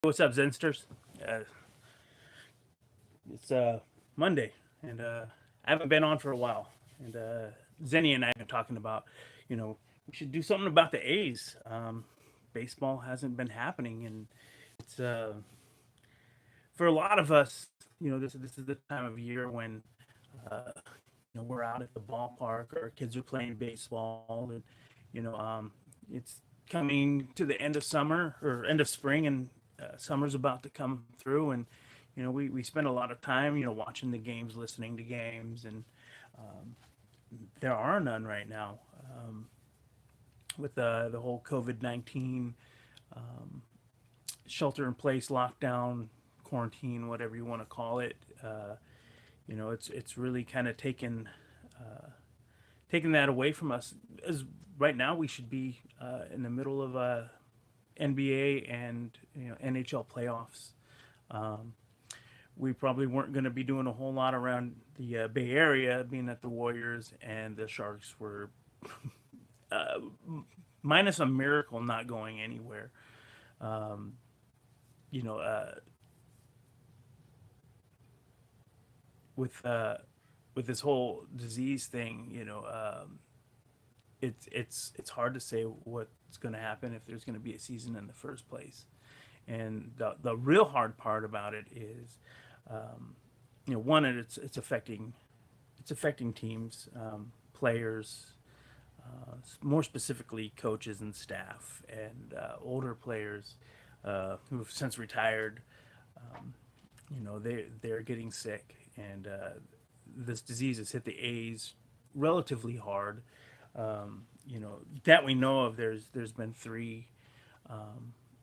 What's up, Zensters? Uh, it's Monday, and I haven't been on for a while. And Zenny and I have been talking about, we should do something about the A's. Baseball hasn't been happening, and it's for a lot of us. This is the time of year when we're out at the ballpark, our kids are playing baseball, and it's coming to the end of summer or end of spring, and summer's about to come through, and we spend a lot of time watching the games, listening to games, and there are none right now with the whole COVID-19 shelter in place, lockdown, quarantine, whatever you want to call it. It's really kind of taken that away from us. As right now, we should be in the middle of NBA and NHL playoffs. Um, we probably weren't going to be doing a whole lot around the Bay Area, being that the Warriors and the Sharks were uh, minus a miracle not going anywhere. Um, you know, uh, with with this whole disease thing, it's hard to say what's going to happen if there's going to be a season in the first place. And the real hard part about it is, um, one, it's affecting teams, players, more specifically coaches and staff, and older players who've since retired. Um, they're getting sick, and this disease has hit the A's relatively hard. That we know of. There's been three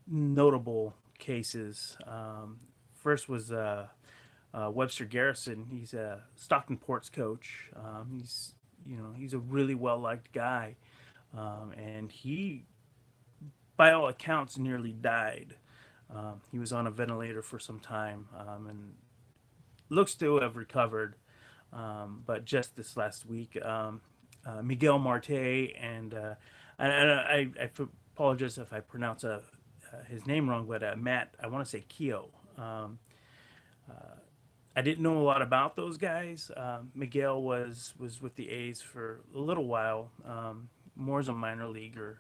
notable cases. First was Webster Garrison. He's a Stockton Ports coach. He's a really well liked guy, and he, by all accounts, nearly died. He was on a ventilator for some time, and looks to have recovered. But just this last week, Miguel Marte and I apologize if I pronounce his name wrong, but Matt, I want to say Keo. Um, uh, I didn't know a lot about those guys. Miguel was with the A's for a little while, more as a minor leaguer,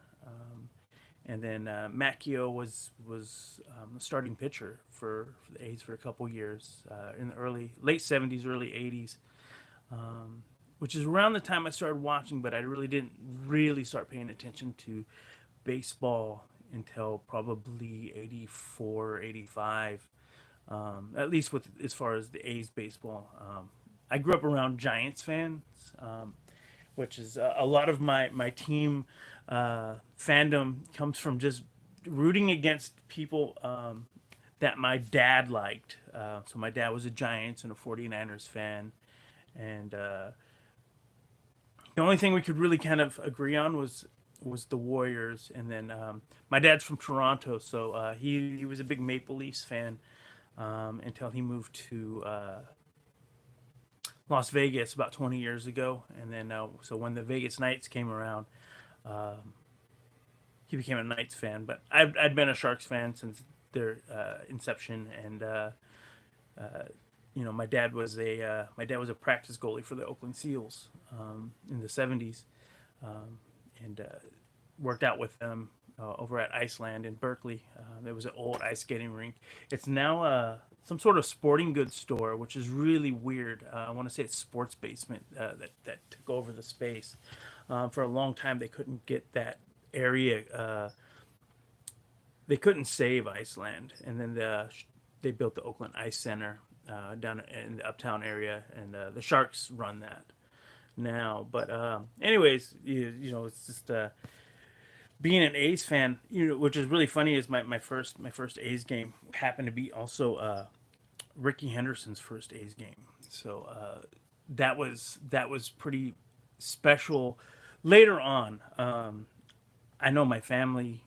and then Matt Keo was a starting pitcher for the A's for a couple years in the late '70s, early '80s, which is around the time I started watching. But I really didn't really start paying attention to baseball until probably '84, '85. At least with as far as the A's baseball. I grew up around Giants fans, which is a lot of my team fandom comes from just rooting against people that my dad liked. So my dad was a Giants and a 49ers fan, and the only thing we could really kind of agree on was the Warriors. And then my dad's from Toronto, so he was a big Maple Leafs fan until he moved to Las Vegas about 20 years ago. And then so when the Vegas Knights came around, um, he became a Knights fan. But I'd been a Sharks fan since their inception, and my dad was a practice goalie for the Oakland Seals in the '70s, and worked out with them over at Iceland in Berkeley. There was an old ice skating rink. It's now some sort of sporting goods store, which is really weird. I want to say it's Sports Basement that took over the space. For a long time, they couldn't get that area. They couldn't save Iceland, and then they built the Oakland Ice Center down in the uptown area, and the Sharks run that now. But anyways, it's just being an A's fan, which is really funny. Is my first A's game happened to be also Ricky Henderson's first A's game, so that was pretty special. Later on, I know my family,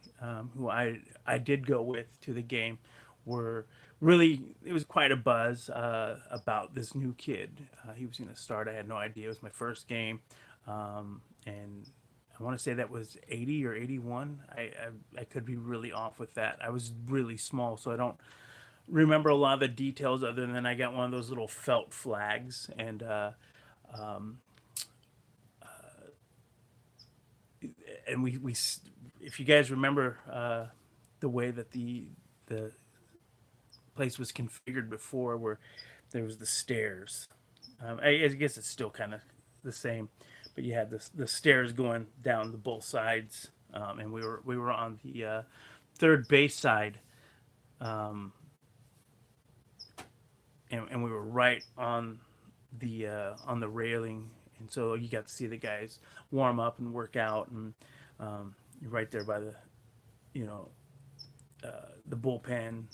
who I did go with to the game, were really, it was quite a buzz about this new kid. He was going to start. I had no idea. It was my first game, and I want to say that was 80 or 81. I could be really off with that. I was really small, so I don't remember a lot of the details other than I got one of those little felt flags. Um, and we if you guys remember the way that the place was configured before, where there was the stairs. I guess it's still kind of the same, but you had the stairs going down the both sides, and we were on the third base side, um, and we were right on the railing, and so you got to see the guys warm up and work out, and you're right there by the you know the bullpen.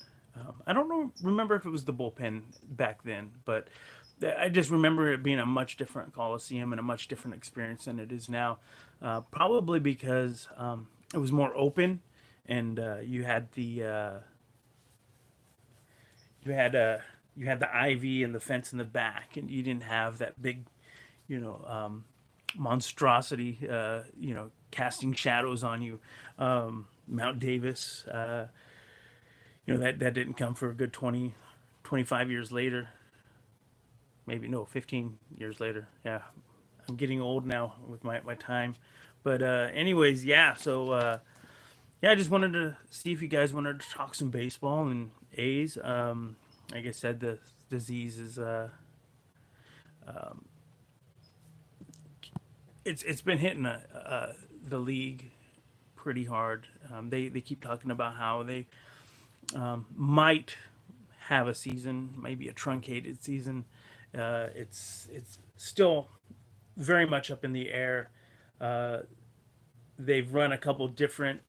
I don't remember if it was the bullpen back then, but I just remember it being a much different Coliseum and a much different experience than it is now. Probably because it was more open, and you had you had the ivy and the fence in the back, and you didn't have that big, you know, monstrosity, casting shadows on you. Mount Davis, that didn't come for a good 20, 25 years later. Maybe no, 15 years later. Yeah, I'm getting old now with my time. But anyways, yeah. So yeah, I just wanted to see if you guys wanted to talk some baseball and A's. Like I said, the disease is um, it's been hitting the league pretty hard. They keep talking about how they might have a season, maybe a truncated season. It's still very much up in the air. Uh, they've run a couple different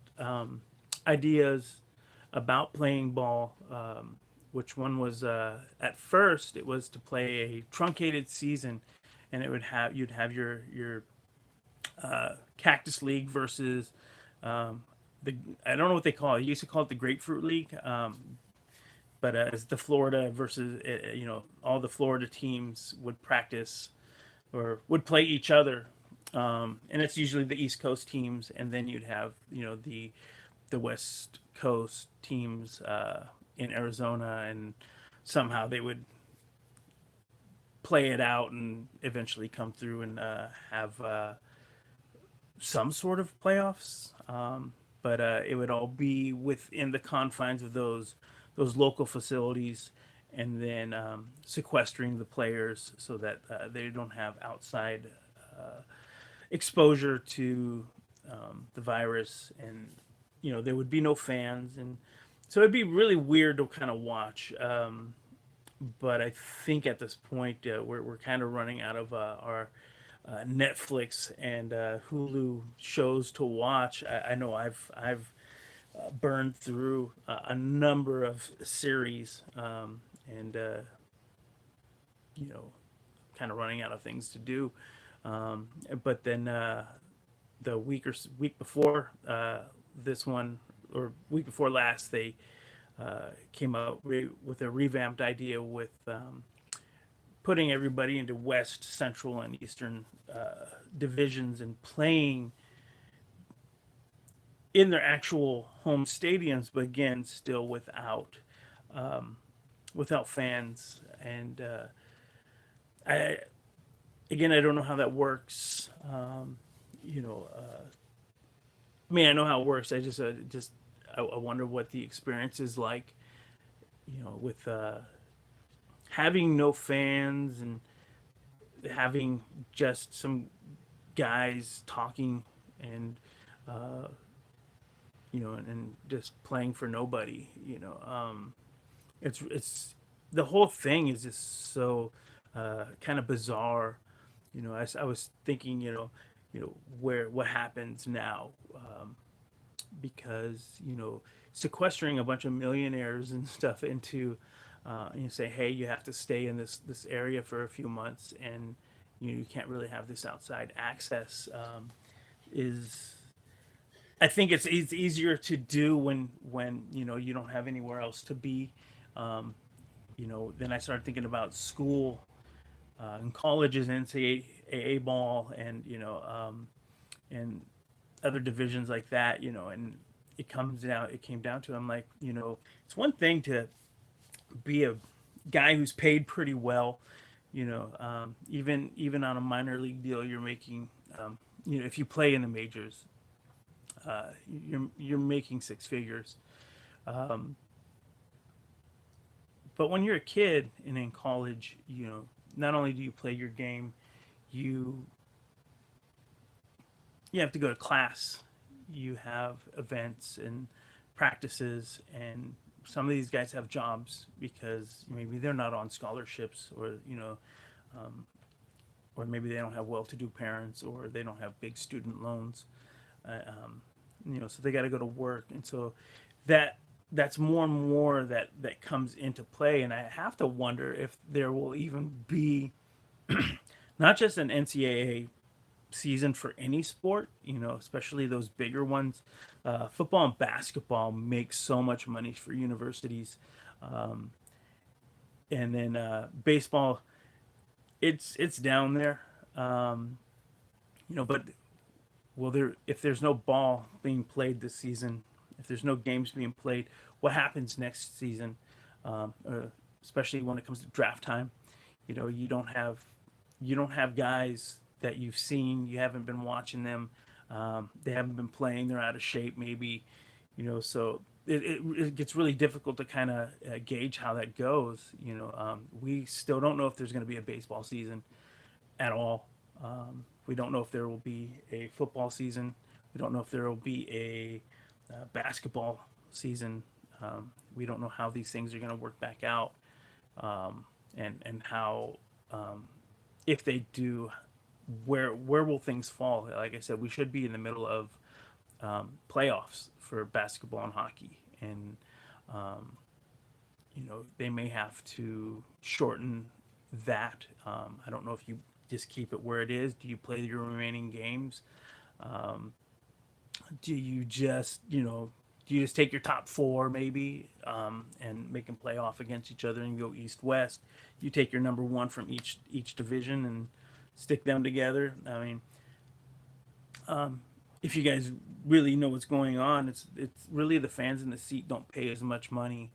ideas about playing ball. Which one was at first it was to play a truncated season, and it would have you'd have your Cactus League versus um, the I don't know what they call it. You used to call it the Grapefruit League, but it's the Florida versus all the Florida teams would practice or would play each other, and it's usually the East Coast teams, and then you'd have the West Coast teams in Arizona, and somehow they would play it out and eventually come through and have some sort of playoffs. But it would all be within the confines of those local facilities, and then sequestering the players so that they don't have outside exposure to the virus, and there would be no fans, and so it'd be really weird to kind of watch. But I think at this point we're kind of running out of our Netflix and Hulu shows to watch. I know I've burned through a number of series, and kind of running out of things to do. But then the week before this one, or week before last, they came out with a revamped idea with putting everybody into West, Central, and Eastern divisions and playing in their actual home stadiums, but again, still without fans. And I I don't know how that works. You know, I mean, I know how it works. I wonder what the experience is like. With having no fans and having just some guys talking and uh, and just playing for nobody. It's the whole thing is just so kind of bizarre. I was thinking, where what happens now, because sequestering a bunch of millionaires and stuff into say, hey, you have to stay in this area for a few months, and you can't really have this outside access, is I think it's easier to do when you don't have anywhere else to be. um, then I started thinking about school and colleges, NCAA ball, and other divisions like that, and it came down to, I'm like, it's one thing to be a guy who's paid pretty well, even on a minor league deal, you're making, if you play in the majors, you're making six figures. Um, but when you're a kid and in college, not only do you play your game, you you have to go to class, you have events and practices, and some of these guys have jobs because maybe they're not on scholarships, or um, or maybe they don't have well-to-do parents, or they don't have big student loans, uh, um, so they got to go to work, and so that that's more and more that comes into play, and I have to wonder if there will even be not just an NCAA season for any sport, especially those bigger ones. Football and basketball make so much money for universities, um, and then baseball, it's down there. Um, but will there if there's no ball being played this season, if there's no games being played, what happens next season? Especially when it comes to draft time, you don't have guys that you've seen, you haven't been watching them, they haven't been playing, they're out of shape maybe, so it gets really difficult to kind of gauge how that goes. We still don't know if there's going to be a baseball season at all. We don't know if there will be a football season. We don't know if there will be a basketball season. We don't know how these things are going to work back out, and how, if they do, where will things fall? Like I said, we should be in the middle of playoffs for basketball and hockey, and um, they may have to shorten that. I don't know if you just keep it where it is. Do you play your remaining games? Um, do you just take your top four maybe, and make them play off against each other and go east west? You take your number one from each division and stick them together. I mean, if you guys really know what's going on, it's really the fans in the seat don't pay as much money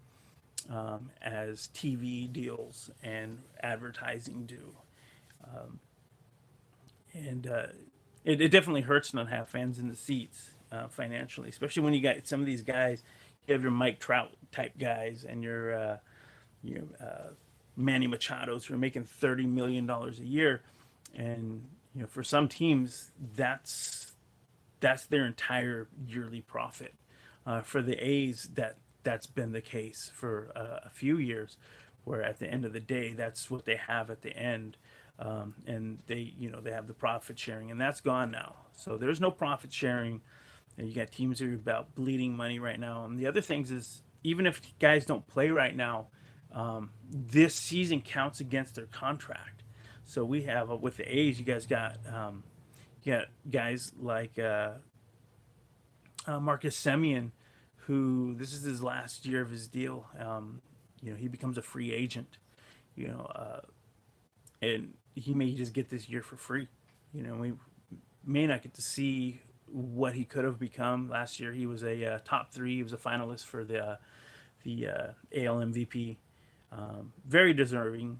as TV deals and advertising do, um, and it definitely hurts not to have fans in the seats financially, especially when you got some of these guys. You have your Mike Trout type guys and your Manny Machados who are making $30 million a year, and for some teams that's their entire yearly profit. For the A's, that's been the case for a few years, where at the end of the day, that's what they have at the end, and they have the profit sharing, and that's gone now. So there's no profit sharing, and you got teams that are about bleeding money right now. And the other things is, even if guys don't play right now, this season counts against their contract. So we have with the A's, you got guys like Marcus Semien, who this is his last year of his deal. He becomes a free agent, you know, uh, and he may just get this year for free. We may not get to see what he could have become. Last year, he was a top three. He was a finalist for the AL MVP. Very deserving.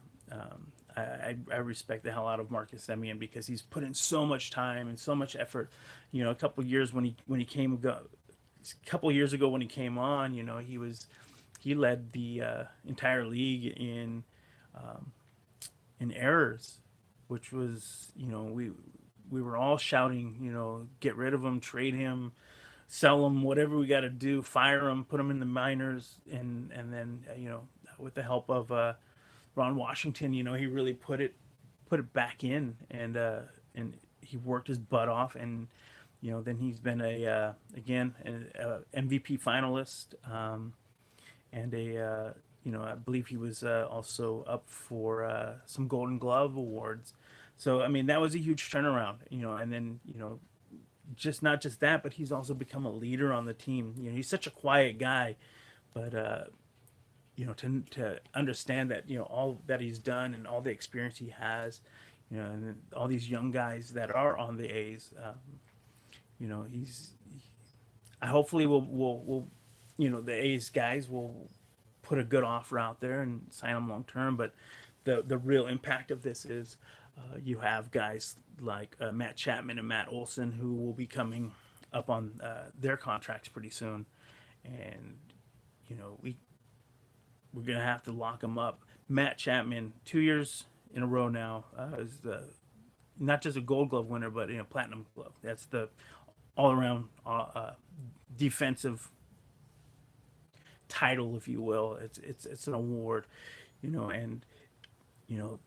I respect the hell out of Marcus Semien because he's put in so much time and so much effort. A couple years a couple years ago when he came on, he led the entire league in errors, which was, we were all shouting, get rid of him, trade him, sell him, whatever we got to do, fire him, put him in the minors, and then with the help of Ron Washington, he really put it back in, and he worked his butt off, and then he's been again an MVP finalist, and I believe he was also up for some Golden Glove awards. So I mean that was a huge turnaround, and then just not just that, but he's also become a leader on the team. He's such a quiet guy, but to understand that all that he's done and all the experience he has, and all these young guys that are on the A's, He's I hopefully will the A's guys will put a good offer out there and sign him long term. But the real impact of this is you have guys like Matt Chapman and Matt Olson who will be coming up on their contracts pretty soon, and we're gonna have to lock them up. Matt Chapman, 2 years in a row now, is the not just a Gold Glove winner, but Platinum Glove. That's the all around defensive title, if you will. It's an award, and you know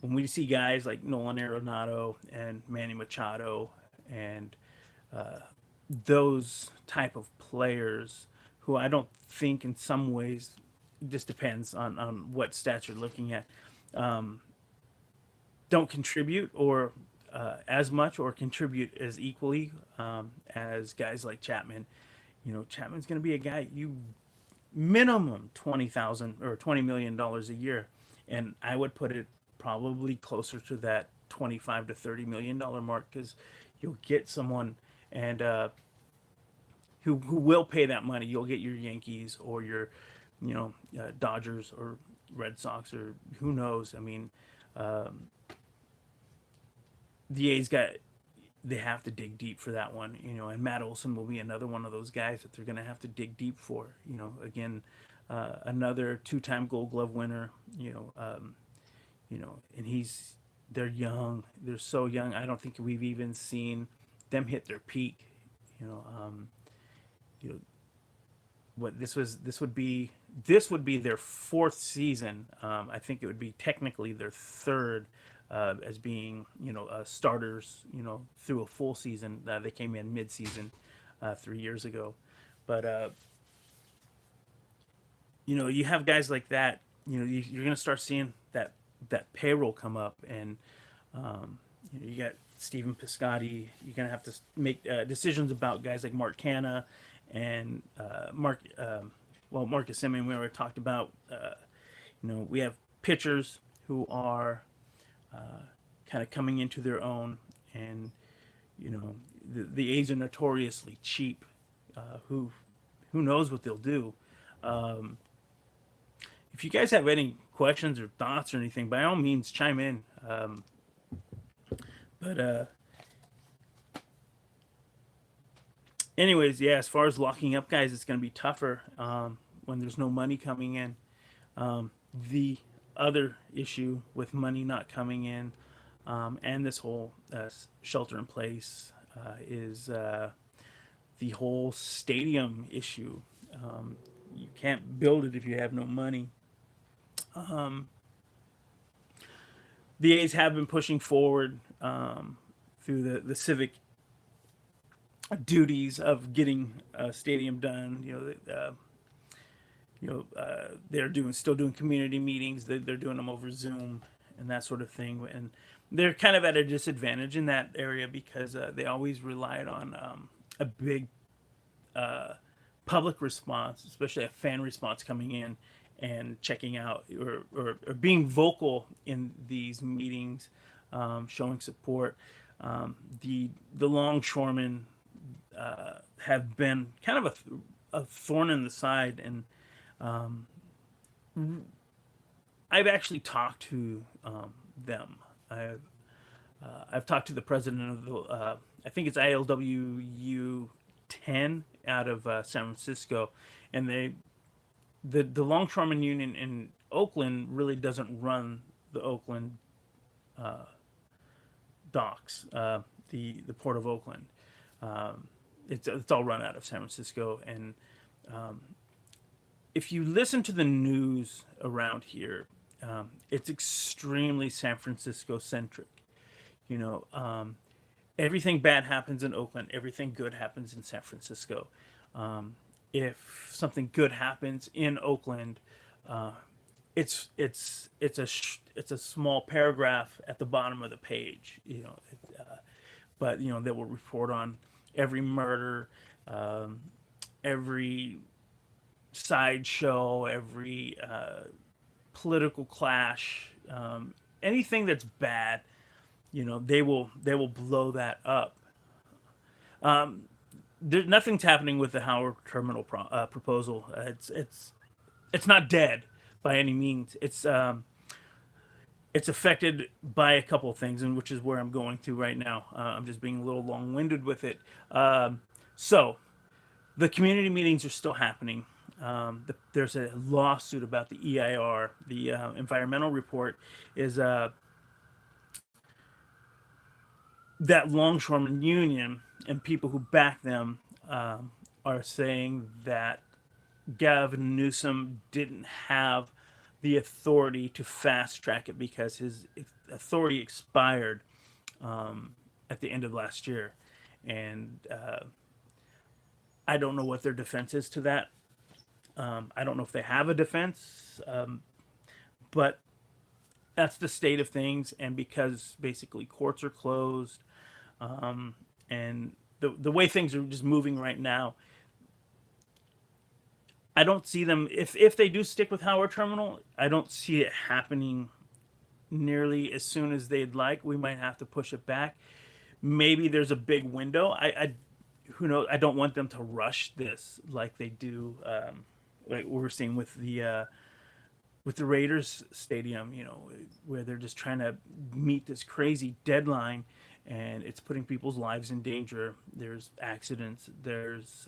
when we see guys like Nolan Arenado and Manny Machado and uh, those type of players who I don't think in some ways, it just depends on what stats you're looking at, um, don't contribute or as much or contribute as equally as guys like Chapman. Chapman's going to be a guy you minimum 20,000 or $20 million a year, and I would put it probably closer to that 25 to $30 million mark because you'll get someone and who will pay that money. You'll get your Yankees or your Dodgers or Red Sox or who knows. I mean, um, the A's they have to dig deep for that one, and Matt Olson will be another one of those guys that they're going to have to dig deep for. Again, another two-time Gold Glove winner. And they're young, they're so young. I don't think we've even seen them hit their peak. You know, um, you know what this would be their fourth season. I think it would be technically their third as being starters through a full season. They came in mid-season 3 years ago, but you have guys like that. You're going to start seeing that payroll come up, and you got Stephen Piscotty. You're going to have to make decisions about guys like Mark Canha and Marcus Semien. We already talked about. We have pitchers who are kind of coming into their own, and the A's are notoriously cheap. Who knows what they'll do? Um, if you guys have any questions or thoughts or anything, by all means chime in. But anyways, yeah, as far as locking up guys, it's going to be tougher when there's no money coming in. The other issue with money not coming in and this whole shelter in place is the whole stadium issue. You can't build it if you have no money. Um, the A's have been pushing forward through the civic duties of getting a stadium done. They're still doing community meetings. They're doing them over Zoom and that sort of thing. And they're kind of at a disadvantage in that area because they always relied on a big public response, especially a fan response coming in and checking out or being vocal in these meetings, showing support. The longshoremen have been kind of a thorn in the side, and um, I've actually talked to them. I've talked to the president of the I think it's ILWU 10 out of San Francisco, and the longshoreman union in Oakland really doesn't run the Oakland uh, docks, the port of Oakland. Um, it's all run out of San Francisco, and um, if you listen to the news around here, it's extremely San Francisco centric. You know, everything bad happens in Oakland, everything good happens in San Francisco. Um, if something good happens in Oakland, uh, it's a small paragraph at the bottom of the page. But they will report on every murder, um, every sideshow, every political clash, anything that's bad. They will blow that up. Um, nothing's happening with the Howard Terminal proposal. It's not dead by any means. It's affected by a couple of things, and which is where I'm going to right now. I'm just being a little long-winded with it. So the community meetings are still happening. There's a lawsuit about the EIR, the environmental report, is that Longshoremen Union and people who back them are saying that Gavin Newsom didn't have the authority to fast track it because his authority expired at the end of last year. And I don't know what their defense is to that. I don't know if they have a defense, but that's the state of things. And because basically courts are closed, and the way things are just moving right now, I don't see them, if they do stick with Howard Terminal, I don't see it happening nearly as soon as they'd like. We might have to push it back. Maybe there's a big window. Who knows? I don't want them to rush this like they do, like we're seeing with the Raiders stadium, where they're just trying to meet this crazy deadline, and it's putting people's lives in danger. There's accidents. There's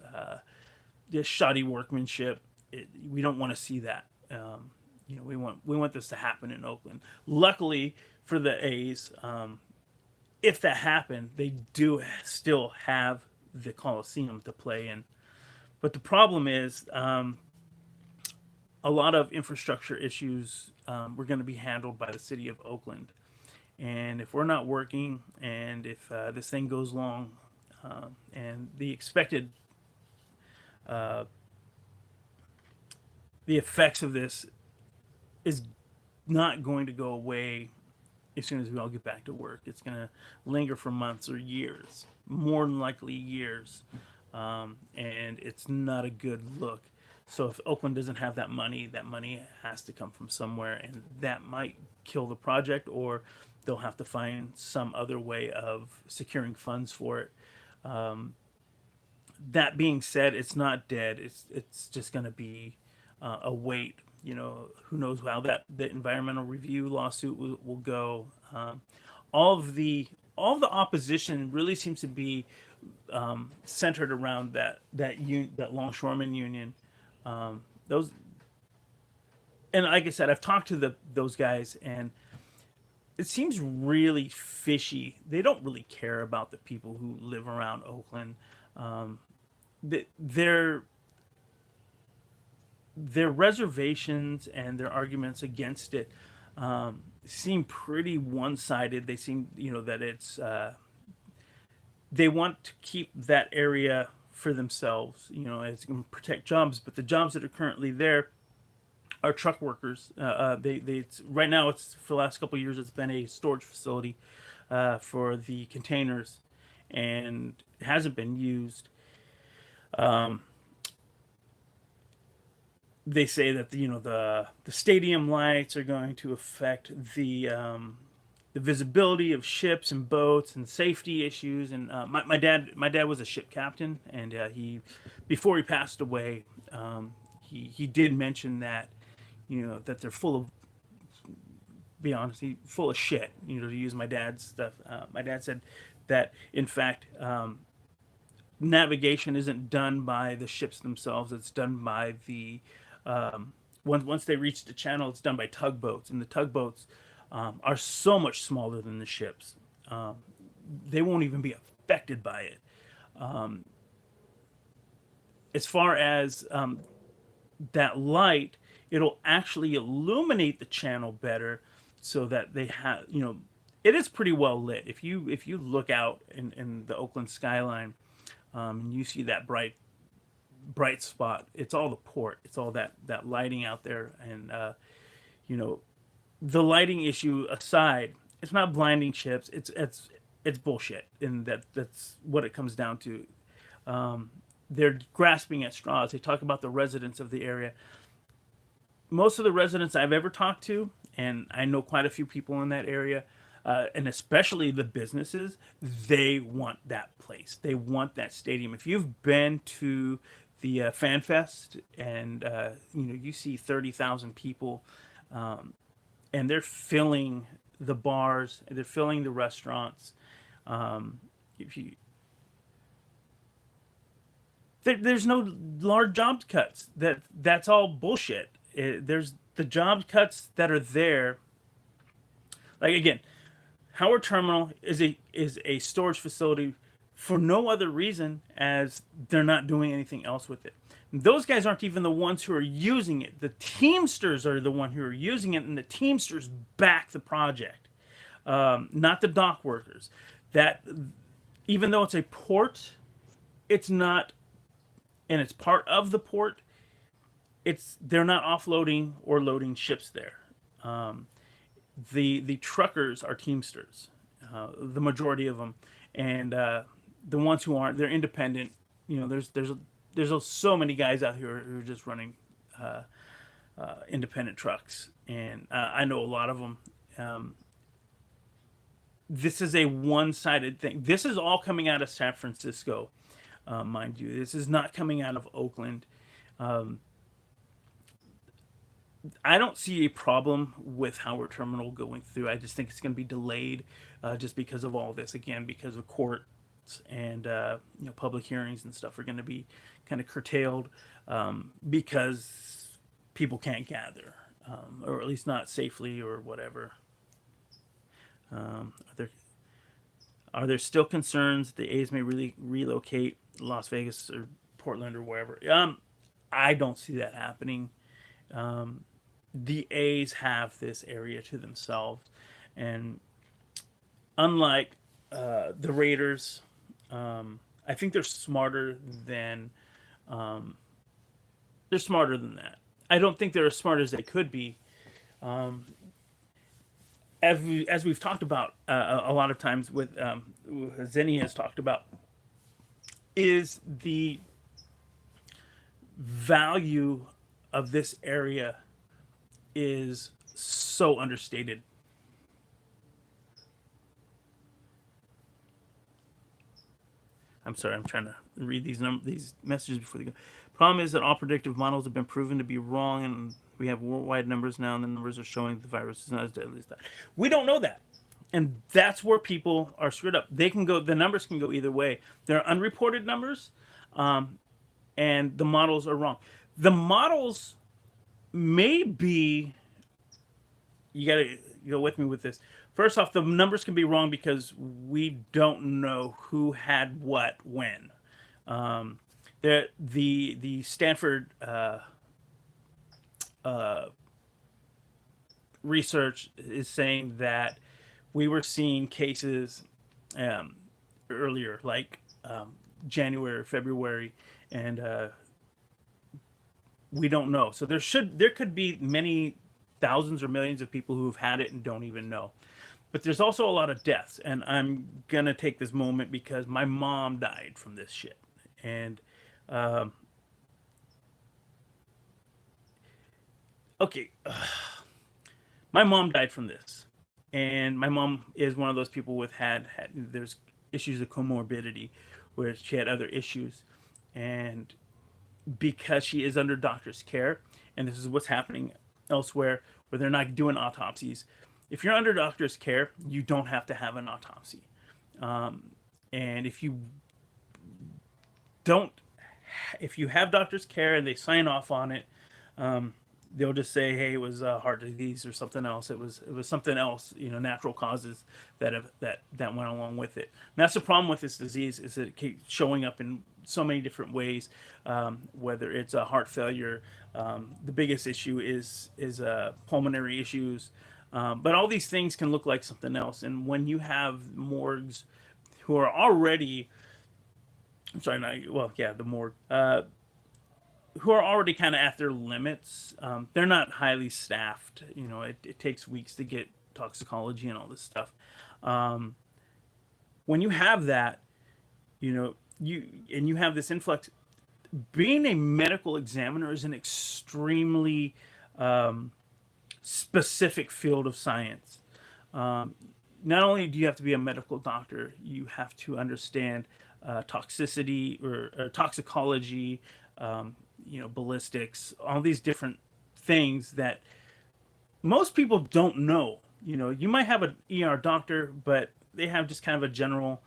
shoddy workmanship. We don't want to see that. We want this to happen in Oakland. Luckily for the A's, if that happened, they do still have the Coliseum to play in. But the problem is, a lot of infrastructure issues were going to be handled by the city of Oakland. And if we're not working, and if this thing goes long, and the expected the effects of this is not going to go away as soon as we all get back to work. It's going to linger for months or years, more than likely years, and it's not a good look. So if Oakland doesn't have that money has to come from somewhere, and that might kill the project, or they'll have to find some other way of securing funds for it. That being said, it's not dead. It's just going to be a wait. Who knows how the environmental review lawsuit will go. All the opposition really seems to be centered around that longshoreman union. Those, and like I said, I've talked to those guys, and it seems really fishy. They don't really care about the people who live around Oakland. Their reservations and their arguments against it seem pretty one-sided. They seem, that it's they want to keep that area for themselves. It's going to protect jobs, but the jobs that are currently there are truck workers. Right now, it's for the last couple of years, it's been a storage facility for the containers, and it hasn't been used. They say that the stadium lights are going to affect the visibility of ships and boats and safety issues. And my dad was a ship captain, and before he passed away, he did mention that that they're full of, be honest, full of shit. To use my dad's stuff. My dad said that in fact, navigation isn't done by the ships themselves. It's done by the once they reach the channel, it's done by tugboats, and the tugboats are so much smaller than the ships. They won't even be affected by it. As far as that light, it'll actually illuminate the channel better, so that they have, it is pretty well lit. If you look out in the Oakland skyline, and you see that bright spot, it's all the port. It's all that lighting out there, and the lighting issue aside, it's not blinding ships. It's bullshit, and that's what it comes down to. They're grasping at straws. They talk about the residents of the area. Most of the residents I've ever talked to, and I know quite a few people in that area, and especially the businesses, they want that place. They want that stadium. If you've been to the Fan Fest and you see 30,000 people, um, and they're filling the bars, they're filling the restaurants. Um, if you there's no large job cuts. That's all bullshit. There's the job cuts that are there. Like again, Howard Terminal is a storage facility for no other reason as they're not doing anything else with it. Those guys aren't even the ones who are using it. The Teamsters are the one who are using it, and the Teamsters back the project, not the dock workers. That even though it's a port, it's not, and it's part of the port. They're not offloading or loading ships there. Um, the truckers are Teamsters, the majority of them, and the ones who aren't, they're independent. There's so many guys out here who are just running uh, independent trucks, and I know a lot of them. Um, this is a one-sided thing. This is all coming out of San Francisco, mind you. This is not coming out of Oakland. Um, I don't see a problem with Howard Terminal going through. I just think it's going to be delayed, just because of all this. Again, because of courts and public hearings and stuff are going to be kind of curtailed, because people can't gather, or at least not safely or whatever. Are there still concerns that the A's may really relocate Las Vegas or Portland or wherever? I don't see that happening. Um, the A's have this area to themselves, and unlike the Raiders, I think than um, they're smarter than that. I don't think they're as smart as they could be. Um, as we've talked about a lot of times with Zenny has talked about, is the value of this area is so understated. I'm sorry, I'm trying to read these messages before they go. Problem is that all predictive models have been proven to be wrong, and we have worldwide numbers now, and the numbers are showing the virus is not as deadly as that. We don't know that, and that's where people are screwed up. The numbers can go either way. There are unreported numbers, um, and the models are wrong. The models may be, you got to go with me with this. First off, the numbers can be wrong because we don't know who had what when. Um, the Stanford uh, research is saying that we were seeing cases um, earlier, like January, February, and we don't know. So there could be many thousands or millions of people who have had it and don't even know. But there's also a lot of deaths, and I'm gonna take this moment because my mom died from this shit, and um, okay, my mom died from this, and my mom is one of those people with had there's issues of comorbidity, where she had other issues, and because she is under doctor's care, and this is what's happening elsewhere where they're not doing autopsies. If you're under doctor's care, you don't have to have an autopsy. Um, and don't, if you have doctor's care and they sign off on it, um, they'll just say, "Hey, it was a heart disease or something else. It was something else, natural causes that went along with it." And that's the problem with this disease, is that it keeps showing up in so many different ways. Whether it's a heart failure, the biggest issue is pulmonary issues, but all these things can look like something else. And when you have morgues who are already, I'm sorry, not, well, yeah, the morgue. Who are already kind of at their limits. They're not highly staffed. It takes weeks to get toxicology and all this stuff. Um, when you have that, you have this influx. Being a medical examiner is an extremely specific field of science. Um, not only do you have to be a medical doctor, you have to understand toxicity or toxicology, ballistics, all these different things that most people don't know. You might have an ER doctor, but they have just kind of a general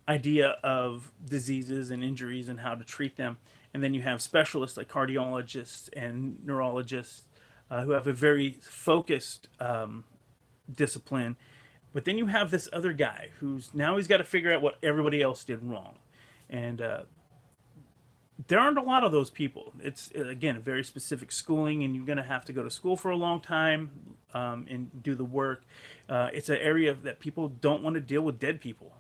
idea of diseases and injuries and how to treat them. And then you have specialists like cardiologists and neurologists who have a very focused discipline. But then you have this other guy he's got to figure out what everybody else did wrong. And there aren't a lot of those people. It's, again, a very specific schooling, and you're going to have to go to school for a long time and do the work. It's an area that people don't want to deal with dead people.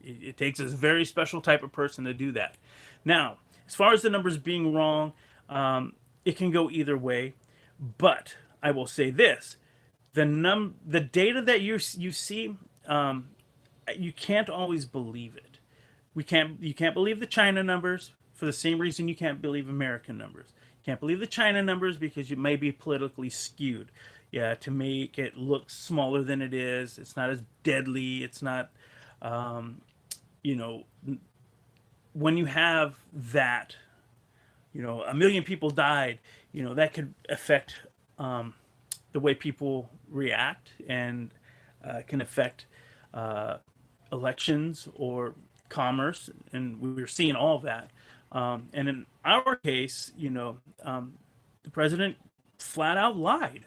It takes a very special type of person to do that. Now, as far as the numbers being wrong, it can go either way. But I will say this: the data that you see, you can't always believe it. You can't believe the China numbers for the same reason you can't believe American numbers. You can't believe the China numbers because you may be politically skewed. Yeah, to make it look smaller than it is. It's not as deadly. It's not, when you have that, 1 million people died, that could affect the way people react and can affect elections or commerce. And we're seeing all of that. And in our case, the president flat out lied,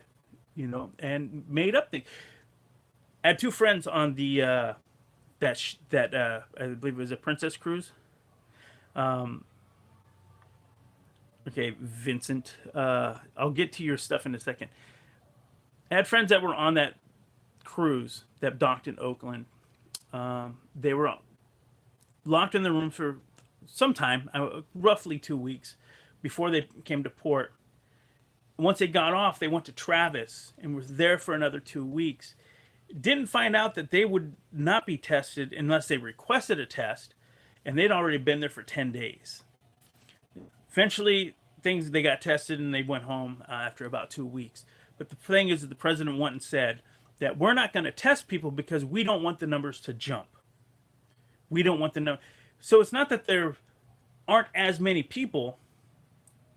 and made up things. I had two friends on the that I believe it was a Princess cruise. Okay, Vincent, I'll get to your stuff in a second. I had friends that were on that cruise that docked in Oakland. They were locked in the room for some time, roughly 2 weeks, before they came to port. Once they got off, they went to Travis and were there for another 2 weeks. Didn't find out that they would not be tested unless they requested a test, and they'd already been there for 10 days. Eventually, they got tested and they went home after about 2 weeks. But the thing is that the president went and said that we're not going to test people because we don't want the numbers to jump. We don't want the number. So it's not that there aren't as many people.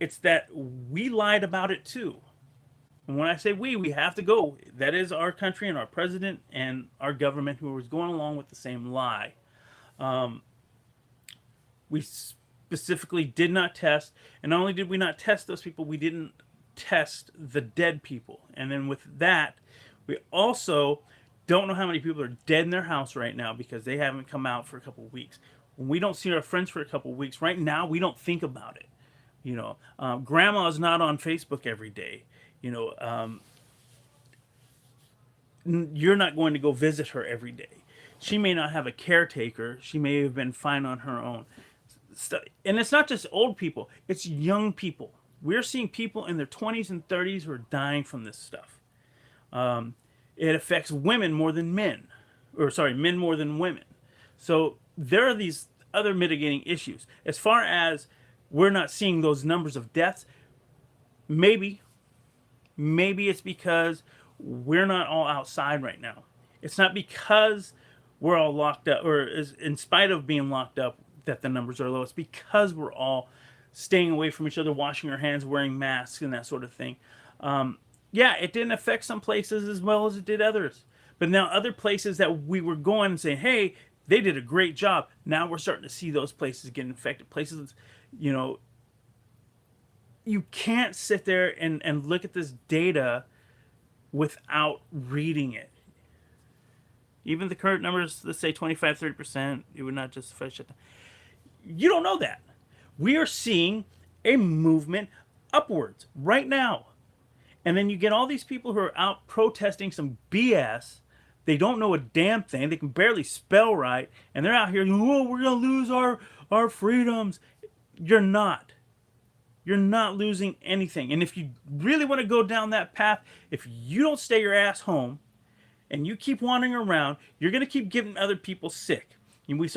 It's that we lied about it too. And when I say we have to go. That is our country and our president and our government who was going along with the same lie. We specifically did not test. And not only did we not test those people, we didn't test the dead people. And then with that, we also don't know how many people are dead in their house right now because they haven't come out for a couple of weeks. When we don't see our friends for a couple of weeks, right now, we don't think about it. Grandma's not on Facebook every day. You're not going to go visit her every day. She may not have a caretaker. She may have been fine on her own. And it's not just old people. It's young people. We're seeing people in their 20s and 30s who are dying from this stuff. It affects women more than men. Men more than women. So there are these other mitigating issues. As far as we're not seeing those numbers of deaths, maybe it's because we're not all outside right now. It's not because we're all locked up, or in spite of being locked up, that the numbers are low. It's because we're all staying away from each other, washing our hands, wearing masks, and that sort of thing. It didn't affect some places as well as it did others. But now other places that we were going and saying, hey, they did a great job. Now we're starting to see those places get infected. Places, you can't sit there and look at this data without reading it. Even the current numbers, let's say 25, 30%, it would not justify shutdown. You don't know that. We are seeing a movement upwards right now. And then you get all these people who are out protesting some BS. They don't know a damn thing. They can barely spell right. And they're out here, we're going to lose our freedoms. You're not. You're not losing anything. And if you really want to go down that path, if you don't stay your ass home and you keep wandering around, you're going to keep getting other people sick. And we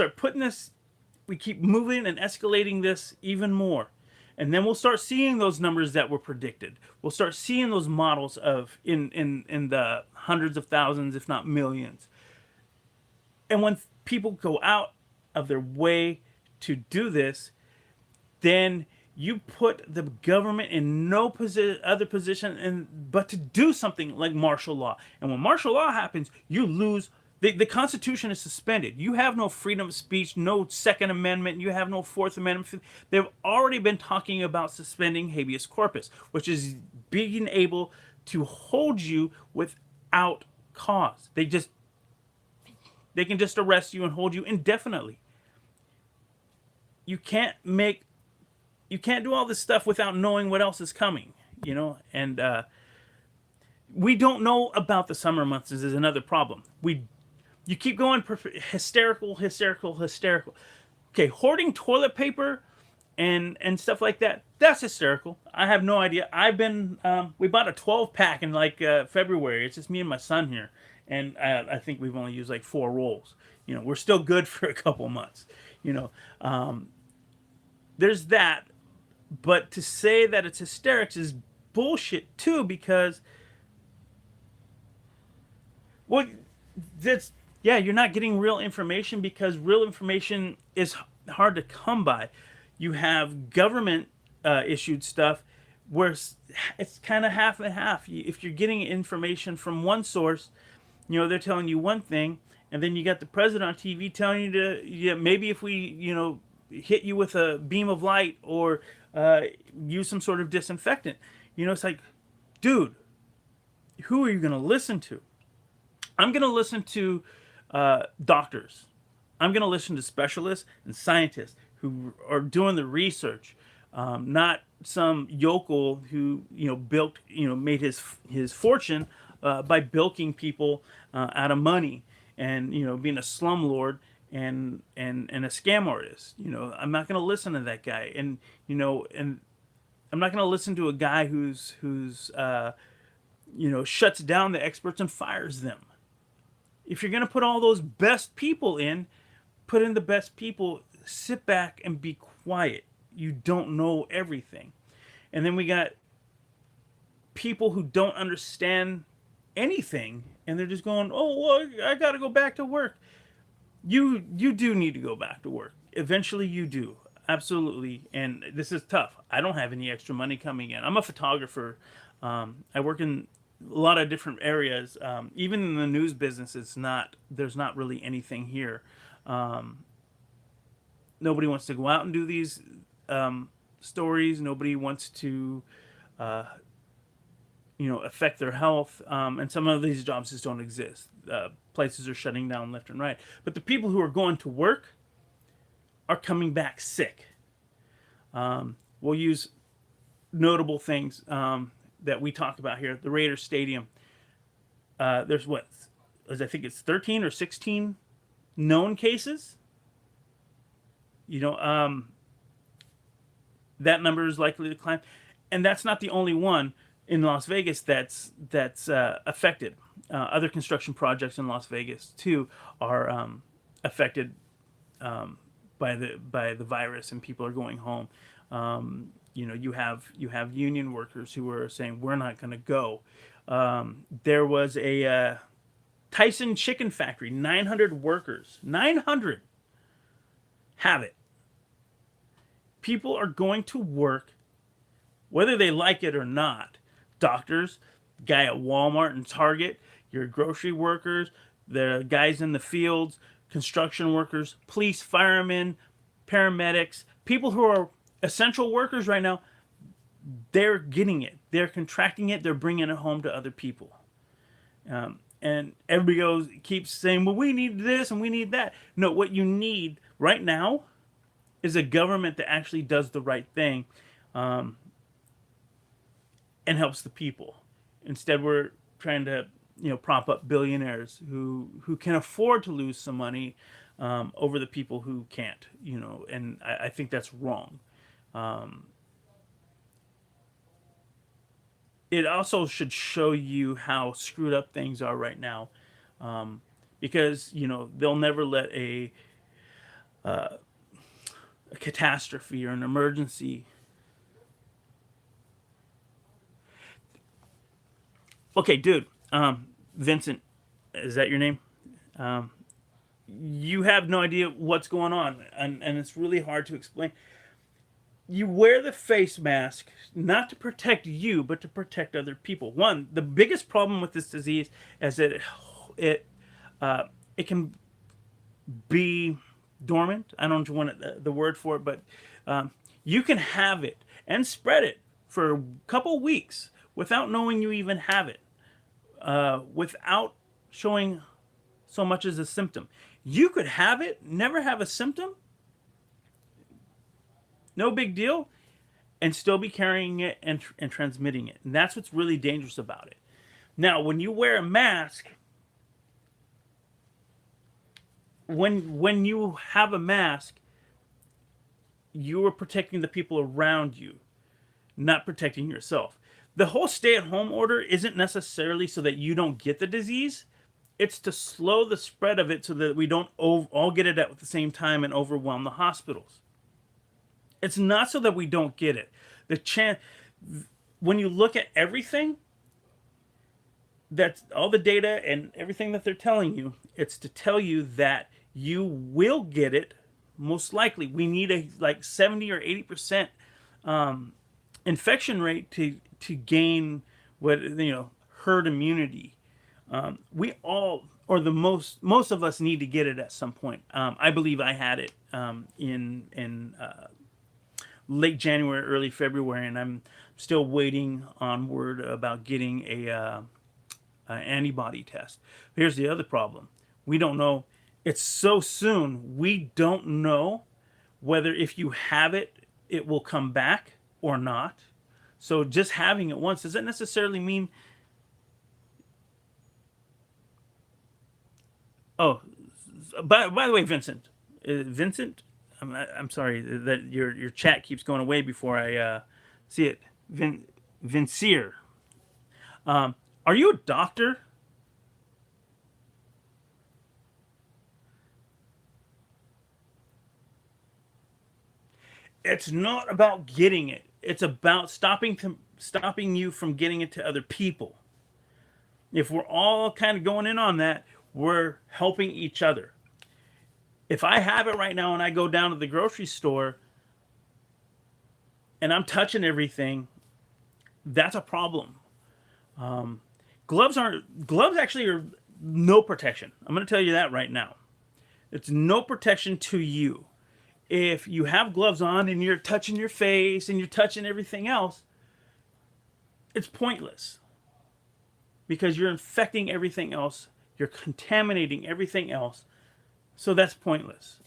keep moving and escalating this even more. And then we'll start seeing those numbers that were predicted. We'll start seeing those models of in the hundreds of thousands, if not millions. And when people go out of their way to do this, then you put the government in no other position but to do something like martial law. And when martial law happens, you lose. The Constitution is suspended. You have no freedom of speech, no Second Amendment. You have no Fourth Amendment. They've already been talking about suspending habeas corpus, which is being able to hold you without cause. They can just arrest you and hold you indefinitely. You can't do all this stuff without knowing what else is coming, and we don't know about the summer months is another problem. You keep going hysterical. Okay, hoarding toilet paper and stuff like that's hysterical. I have no idea. We bought a 12-pack in February. It's just me and my son here, and I think we've only used like 4 rolls. We're still good for a couple months. There's that. But to say that it's hysterics is bullshit too, because you're not getting real information, because real information is hard to come by. You have government issued stuff where it's kind of half and half. If you're getting information from one source, they're telling you one thing, and then you got the president on TV telling you maybe if we hit you with a beam of light or use some sort of disinfectant. It's like, dude, who are you going to listen to? I'm going to listen to doctors. I'm going to listen to specialists and scientists who are doing the research, not some yokel who made his fortune by bilking people out of money and being a slumlord and a scam artist. I'm not going to listen to that guy, and I'm not going to listen to a guy who's shuts down the experts and fires them. If you're going to put all those best people in, put in the best people. Sit back and be quiet. You don't know everything. And then we got people who don't understand anything, and they're just going, oh, well, I got to go back to work. You do need to go back to work. Eventually you do. Absolutely. And this is tough. I don't have any extra money coming in. I'm a photographer. I work in a lot of different areas. Even in the news business, there's not really anything here. Nobody wants to go out and do these stories. Nobody wants to, affect their health. And some of these jobs just don't exist. Places are shutting down left and right. But the people who are going to work are coming back sick. We'll use notable things that we talk about here. The Raiders Stadium. There's I think it's 13 or 16 known cases. That number is likely to climb, and that's not the only one in Las Vegas that's affected. Other construction projects in Las Vegas too are affected by the virus, and people are going home. You have union workers who are saying we're not going to go. There was a Tyson chicken factory, 900 workers, 900 have it. People are going to work whether they like it or not. Doctors, guy at Walmart and Target, your grocery workers, the guys in the fields, construction workers, police, firemen, paramedics, people who are essential workers right now, they're getting it. They're contracting it. They're bringing it home to other people. And everybody keeps saying, well, we need this and we need that. No, what you need right now is a government that actually does the right thing and helps the people. Instead, we're trying to prop up billionaires who can afford to lose some money over the people who can't. And I think that's wrong. It also should show you how screwed up things are right now, because they'll never let a catastrophe or an emergency. Okay, dude. Vincent, is that your name? Um, you have no idea what's going on, and it's really hard to explain. You wear the face mask not to protect you, but to protect other people. One, the biggest problem with this disease is that it uh, it can be dormant. I don't want the word for it, but um, you can have it and spread it for a couple weeks without knowing you even have it, without showing so much as a symptom. You could have it, never have a symptom, no big deal, and still be carrying it and transmitting it. And that's what's really dangerous about it. Now, when you wear a mask, when you have a mask, you are protecting the people around you, not protecting yourself. The whole stay-at-home order isn't necessarily so that you don't get the disease. It's to slow the spread of it so that we don't all get it at the same time and overwhelm the hospitals. It's not so that we don't get it. The chance, when you look at everything, that's all the data and everything that they're telling you, it's to tell you that you will get it. Most likely, we need a like 70 or 80% infection rate to gain what herd immunity. We all, or the most of us, need to get it at some point. I believe I had it in late January, early February, and I'm still waiting on word about getting a antibody test. Here's the other problem: we don't know. It's so soon. We don't know whether if you have it, it will come back or not. So just having it once doesn't necessarily mean. Oh, by the way, Vincent, Vincent, I'm sorry that your chat keeps going away before I see it. Vincier, are you a doctor? It's not about getting it. It's about stopping you from getting it to other people. If we're all kind of going in on that, we're helping each other. If I have it right now and I go down to the grocery store and I'm touching everything, that's a problem. Gloves actually are no protection. I'm going to tell you that right now. It's no protection to you. If you have gloves on and you're touching your face and you're touching everything else, it's pointless because you're infecting everything else. You're contaminating everything else. So that's pointless.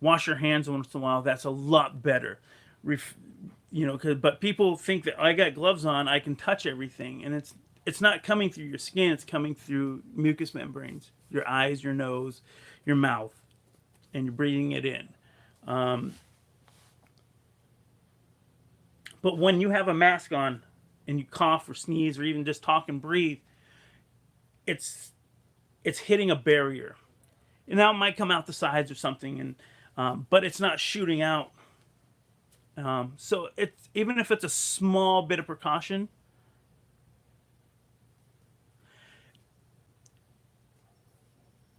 Wash your hands once in a while. That's a lot better. But people think that I got gloves on, I can touch everything, and it's not coming through your skin. It's coming through mucous membranes, your eyes, your nose, your mouth, and you're breathing it in. But when you have a mask on and you cough or sneeze or even just talk and breathe, it's hitting a barrier. And now it might come out the sides or something, but it's not shooting out. So it's, even if it's a small bit of precaution,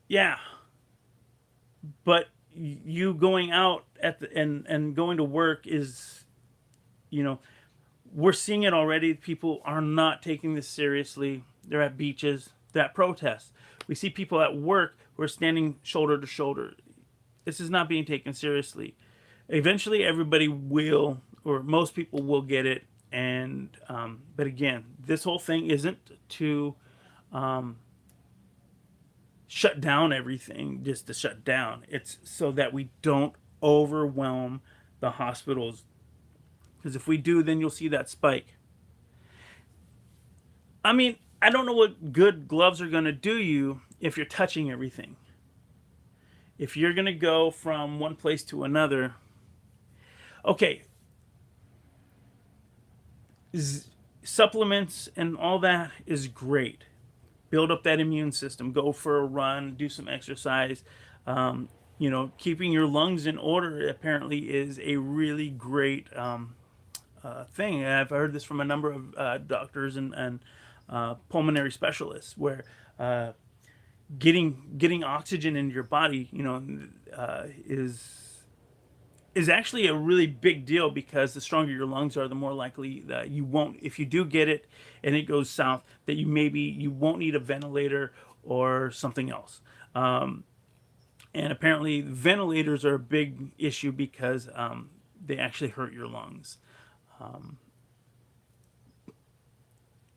yeah. But you going out and going to work is, we're seeing it already. People are not taking this seriously. They're at beaches, they're at protests. We see people at work who are standing shoulder to shoulder. This is not being taken seriously. Eventually, everybody will, or most people will get it. And but again, this whole thing isn't to shut down everything just to shut down. It's so that we don't overwhelm the hospitals. Because if we do, then you'll see that spike. I mean, I don't know what good gloves are going to do you if you're touching everything. If you're going to go from one place to another, okay, supplements and all that is great. Build up that immune system. Go for a run. Do some exercise. Keeping your lungs in order apparently is a really great thing. I've heard this from a number of doctors and pulmonary specialists, where getting oxygen into your body, is actually a really big deal, because the stronger your lungs are, the more likely that you won't, if you do get it and it goes south, that you won't need a ventilator or something else. And apparently ventilators are a big issue, because they actually hurt your lungs.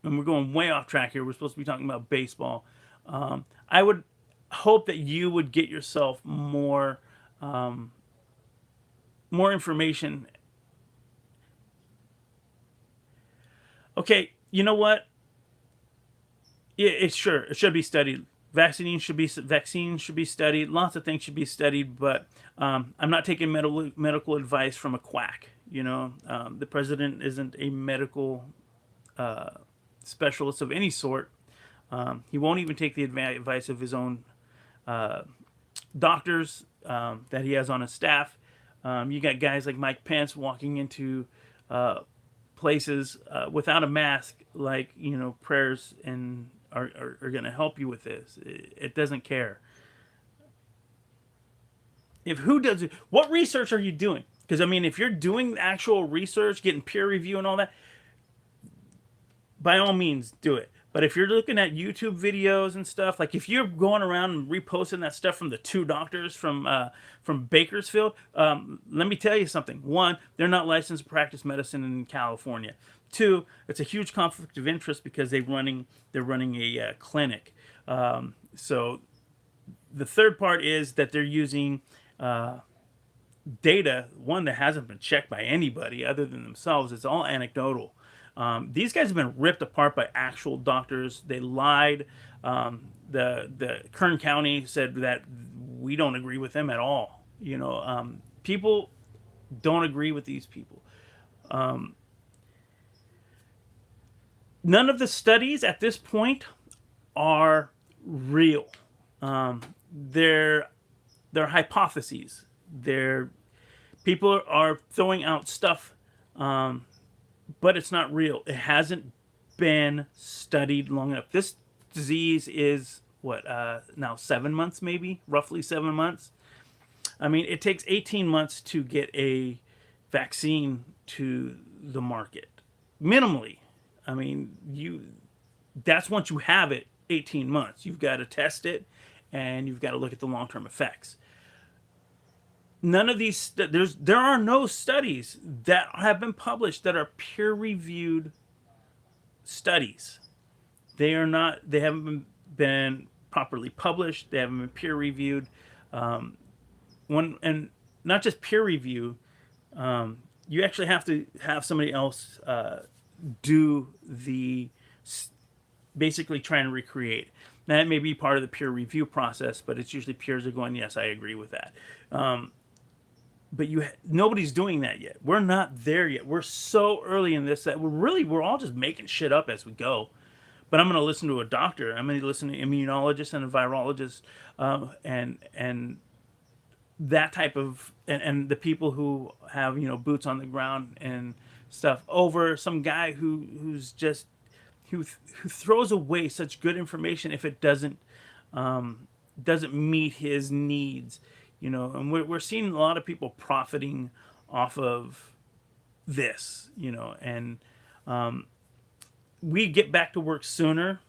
And we're going way off track here. We're supposed to be talking about baseball. I would hope that you would get yourself more information. Okay, you know what? Yeah, it's sure it should be studied. Vaccines should be studied. Lots of things should be studied, but I'm not taking medical advice from a quack. The president isn't a medical specialist of any sort. He won't even take the advice of his own doctors that he has on his staff. You got guys like Mike Pence walking into places without a mask, like, prayers and are going to help you with this. It doesn't care. If who does it, what research are you doing? Because, I mean, if you're doing actual research, getting peer review and all that, by all means, do it. But if you're looking at YouTube videos and stuff, like if you're going around and reposting that stuff from the two doctors from Bakersfield, let me tell you something. One, they're not licensed to practice medicine in California. Two, it's a huge conflict of interest, because they're running a clinic. So the third part is that they're using data, one that hasn't been checked by anybody other than themselves. It's all anecdotal. These guys have been ripped apart by actual doctors. They lied. The Kern County said that we don't agree with them at all. People don't agree with these people. None of the studies at this point are real. They're hypotheses. People are throwing out stuff, but it's not real. It hasn't been studied long enough. This disease is what, now 7 months, maybe roughly 7 months. I mean, it takes 18 months to get a vaccine to the market, minimally. I mean, that's once you have it, 18 months. You've got to test it, and you've got to look at the long-term effects. None of these, there are no studies that have been published that are peer-reviewed studies. They haven't been properly published. They haven't been peer-reviewed. And not just peer review, you actually have to have somebody else do basically try and recreate. That may be part of the peer review process, but it's usually peers are going, yes, I agree with that. But nobody's doing that yet. We're not there yet. We're so early in this that we're all just making shit up as we go. But I'm going to listen to a doctor. I'm going to listen to an immunologist and a virologist, and that type of, and the people who have, boots on the ground and stuff, over some guy who throws away such good information if it doesn't meet his needs. And we're seeing a lot of people profiting off of this, and we get back to work sooner,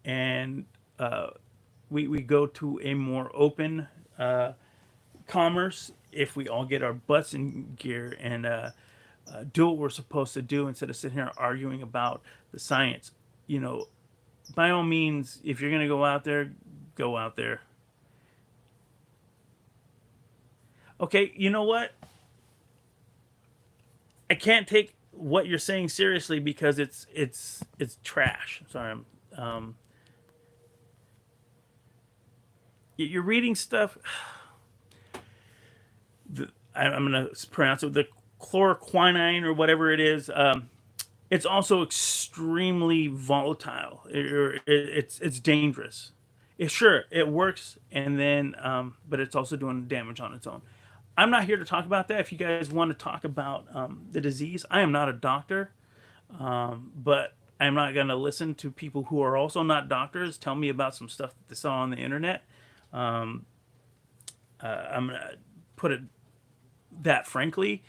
and we go to a more open commerce if we all get our butts in gear and do what we're supposed to do, instead of sitting here arguing about the science. By all means, if you're going to go out there, go out there. Okay, you know what? I can't take what you're saying seriously, because it's trash. Sorry, you're reading stuff. I'm going to pronounce it, the chloroquine or whatever it is. It's also extremely volatile. It's dangerous. Sure, it works, and then but it's also doing damage on its own. I'm not here to talk about that. If you guys want to talk about the disease, I am not a doctor, but I'm not going to listen to people who are also not doctors tell me about some stuff that they saw on the internet. Um, I'm going to put it that frankly,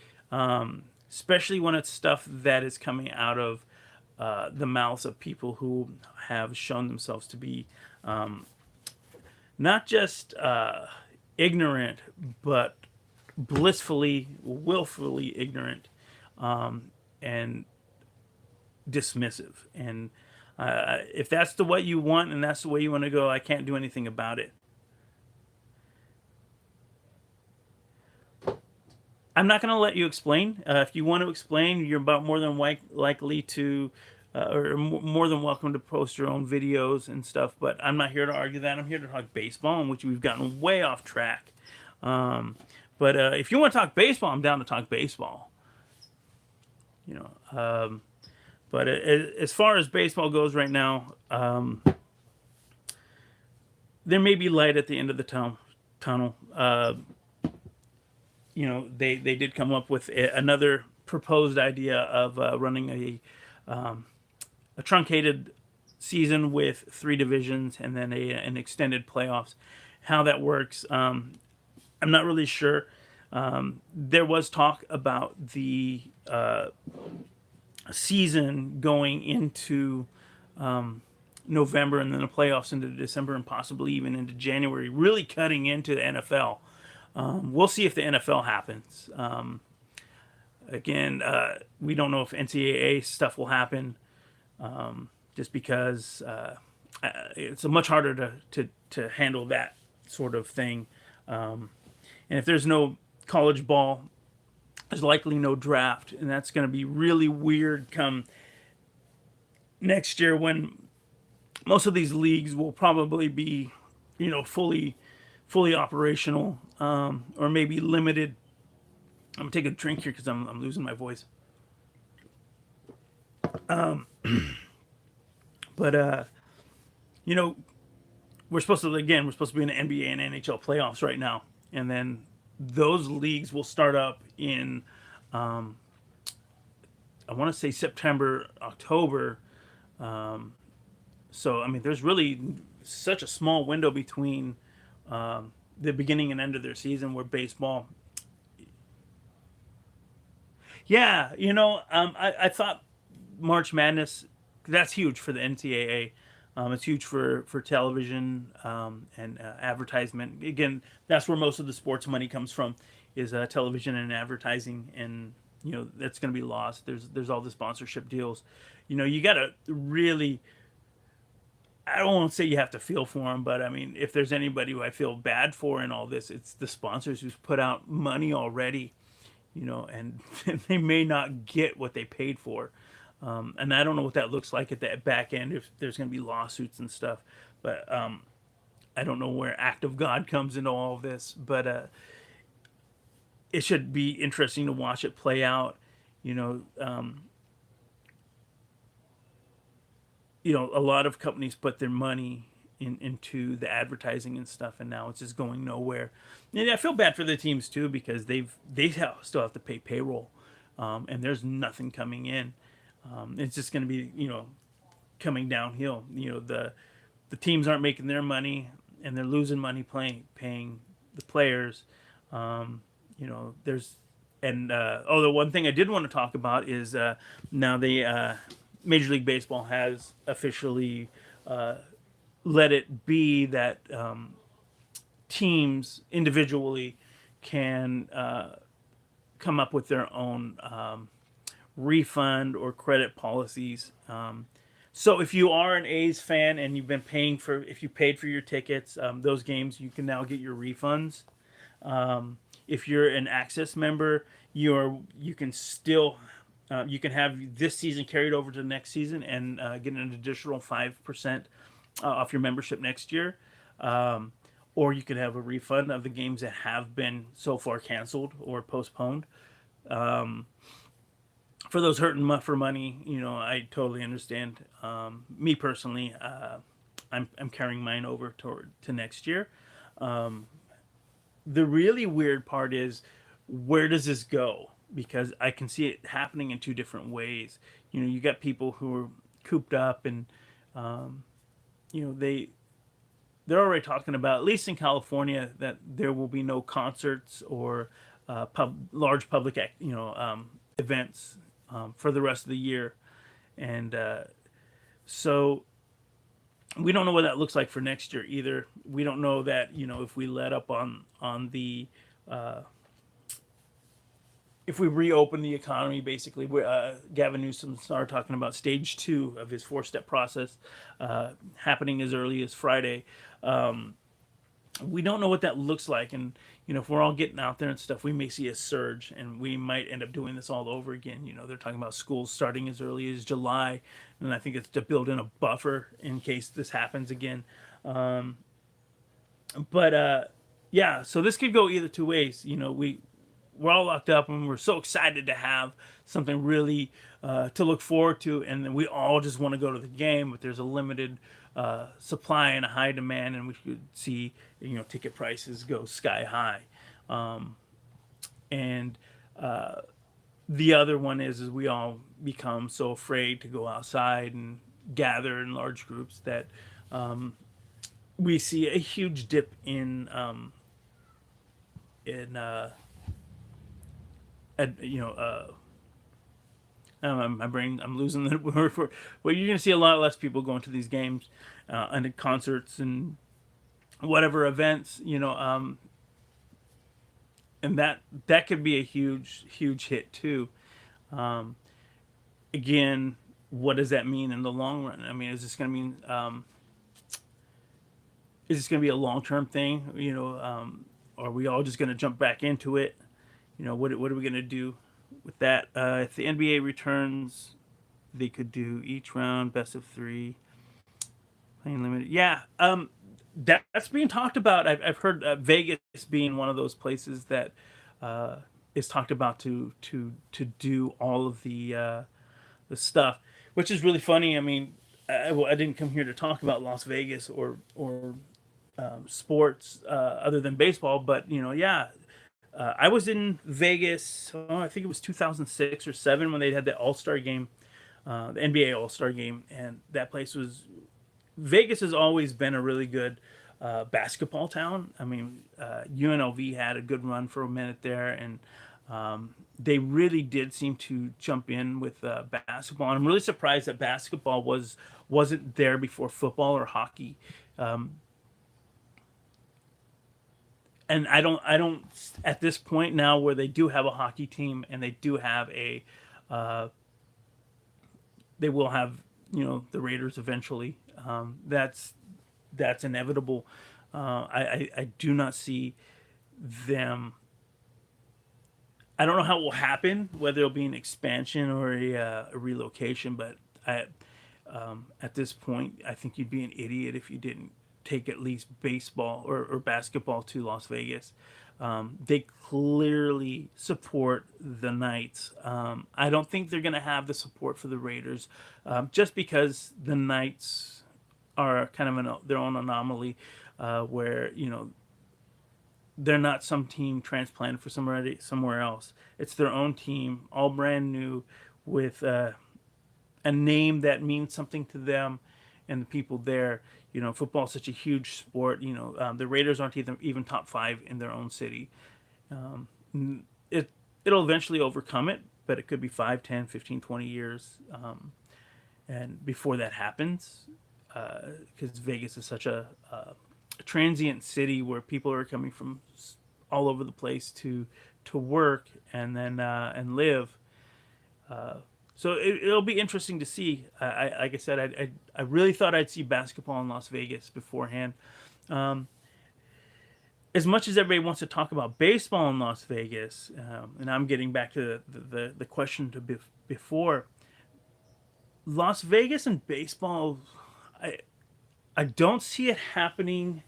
especially when it's stuff that is coming out of the mouths of people who have shown themselves to be not just ignorant, but blissfully, willfully ignorant, and dismissive. And if that's the way you want and that's the way you want to go, I can't do anything about it. I'm not going to let you explain. If you want to explain, you're about more than likely to, more than welcome to post your own videos and stuff. But I'm not here to argue that. I'm here to talk baseball, in which we've gotten way off track. Um, but if you want to talk baseball, I'm down to talk baseball. You know, but as far as baseball goes right now, there may be light at the end of the tunnel. You know, they did come up with another proposed idea of running a truncated season with 3 divisions and then an extended playoffs. How that works, I'm not really sure. There was talk about the season going into November and then the playoffs into December and possibly even into January, really cutting into the NFL. We'll see if the NFL happens. Again, we don't know if NCAA stuff will happen, just because it's much harder to handle that sort of thing. And if there's no college ball, there's likely no draft, and that's going to be really weird come next year when most of these leagues will probably be, you know, fully operational, or maybe limited. I'm gonna take a drink here because I'm losing my voice. But you know, we're supposed to be in the NBA and NHL playoffs right now, and then those leagues will start up in I want to say September, October. So I mean, there's really such a small window between the beginning and end of their season where baseball. Yeah, you know, I thought March Madness, that's huge for the NCAA. It's huge for television, and advertisement. Again, that's where most of the sports money comes from, is television and advertising, and you know that's going to be lost. There's all the sponsorship deals. You know, you got to really. I don't want to say you have to feel for them, but I mean, if there's anybody who I feel bad for in all this, it's the sponsors who's put out money already, you know, and they may not get what they paid for. And I don't know what that looks like at the back end, if there's going to be lawsuits and stuff. But I don't know where act of God comes into all of this. But it should be interesting to watch it play out. You know, a lot of companies put their money into the advertising and stuff, and now it's just going nowhere. And I feel bad for the teams too, because still have to pay payroll, and there's nothing coming in. It's just going to be, you know, coming downhill. You know, the teams aren't making their money, and they're losing money paying the players. You know, the one thing I did want to talk about is now the Major League Baseball has officially let it be that teams individually can come up with their own refund or credit policies. So if you are an A's fan and you've been if you paid for your tickets, those games, you can now get your refunds. If you're an Access member, you can still you can have this season carried over to the next season and get an additional 5% off your membership next year. Or you could have a refund of the games that have been so far canceled or postponed. For those hurting for money, you know, I totally understand. Me personally, I'm carrying mine over to next year. The really weird part is, where does this go? Because I can see it happening in 2 different ways. You know, you got people who are cooped up, and um, they're already talking about, at least in California, that there will be no concerts or large public events for the rest of the year, and so we don't know what that looks like for next year either. We don't know that, if we let up on the if we reopen the economy, basically. Gavin Newsom started talking about stage 2 of his 4-step process happening as early as Friday. We don't know what that looks like, and if we're all getting out there and stuff, we may see a surge, and we might end up doing this all over again. They're talking about schools starting as early as July, and I think it's to build in a buffer in case this happens again. But yeah, so this could go either two ways. We're all locked up, and we're so excited to have something really to look forward to, and then we all just want to go to the game, but there's a limited supply and a high demand, and we could see ticket prices go sky high. And the other one is we all become so afraid to go outside and gather in large groups that we see a huge dip in my brain, I'm losing the word for. Well, you're going to see a lot less people going to these games and concerts and whatever events, and that could be a huge hit too. Again, what does that mean in the long run? I mean, is this going to mean is this going to be a long-term thing? Are we all just going to jump back into it? What are we going to do with that? If the NBA returns, they could do each round best of 3, playing limited. Yeah, that's being talked about. I've heard Vegas being one of those places that is talked about to do all of the stuff, which is really funny. I mean, I didn't come here to talk about Las Vegas or sports other than baseball, but yeah. I was in Vegas, I think it was 2006 or 7 when they had the All-Star game, the NBA All-Star game, and that place was. Vegas has always been a really good basketball town. I mean, UNLV had a good run for a minute there, and they really did seem to jump in with basketball. And I'm really surprised that basketball wasn't there before football or hockey. And I don't at this point now, where they do have a hockey team and they do have they will have the Raiders eventually. That's inevitable. I do not see them. I don't know how it will happen, whether it'll be an expansion or a relocation, but at this point, I think you'd be an idiot if you didn't take at least baseball or basketball to Las Vegas. They clearly support the Knights. I don't think they're going to have the support for the Raiders, just because the Knights are kind of their own anomaly, where they're not some team transplanted for somewhere else. It's their own team, all brand new, with a name that means something to them and the people there. Football is such a huge sport. The Raiders aren't even top 5 in their own city. It'll eventually overcome it, but it could be 5, 10, 15, 20 years. And before that happens, because Vegas is such a transient city where people are coming from all over the place to work and then and live. So it'll be interesting to see. Like I said, I really thought I'd see basketball in Las Vegas beforehand. As much as everybody wants to talk about baseball in Las Vegas, and I'm getting back to the question before, Las Vegas and baseball, I don't see it happening.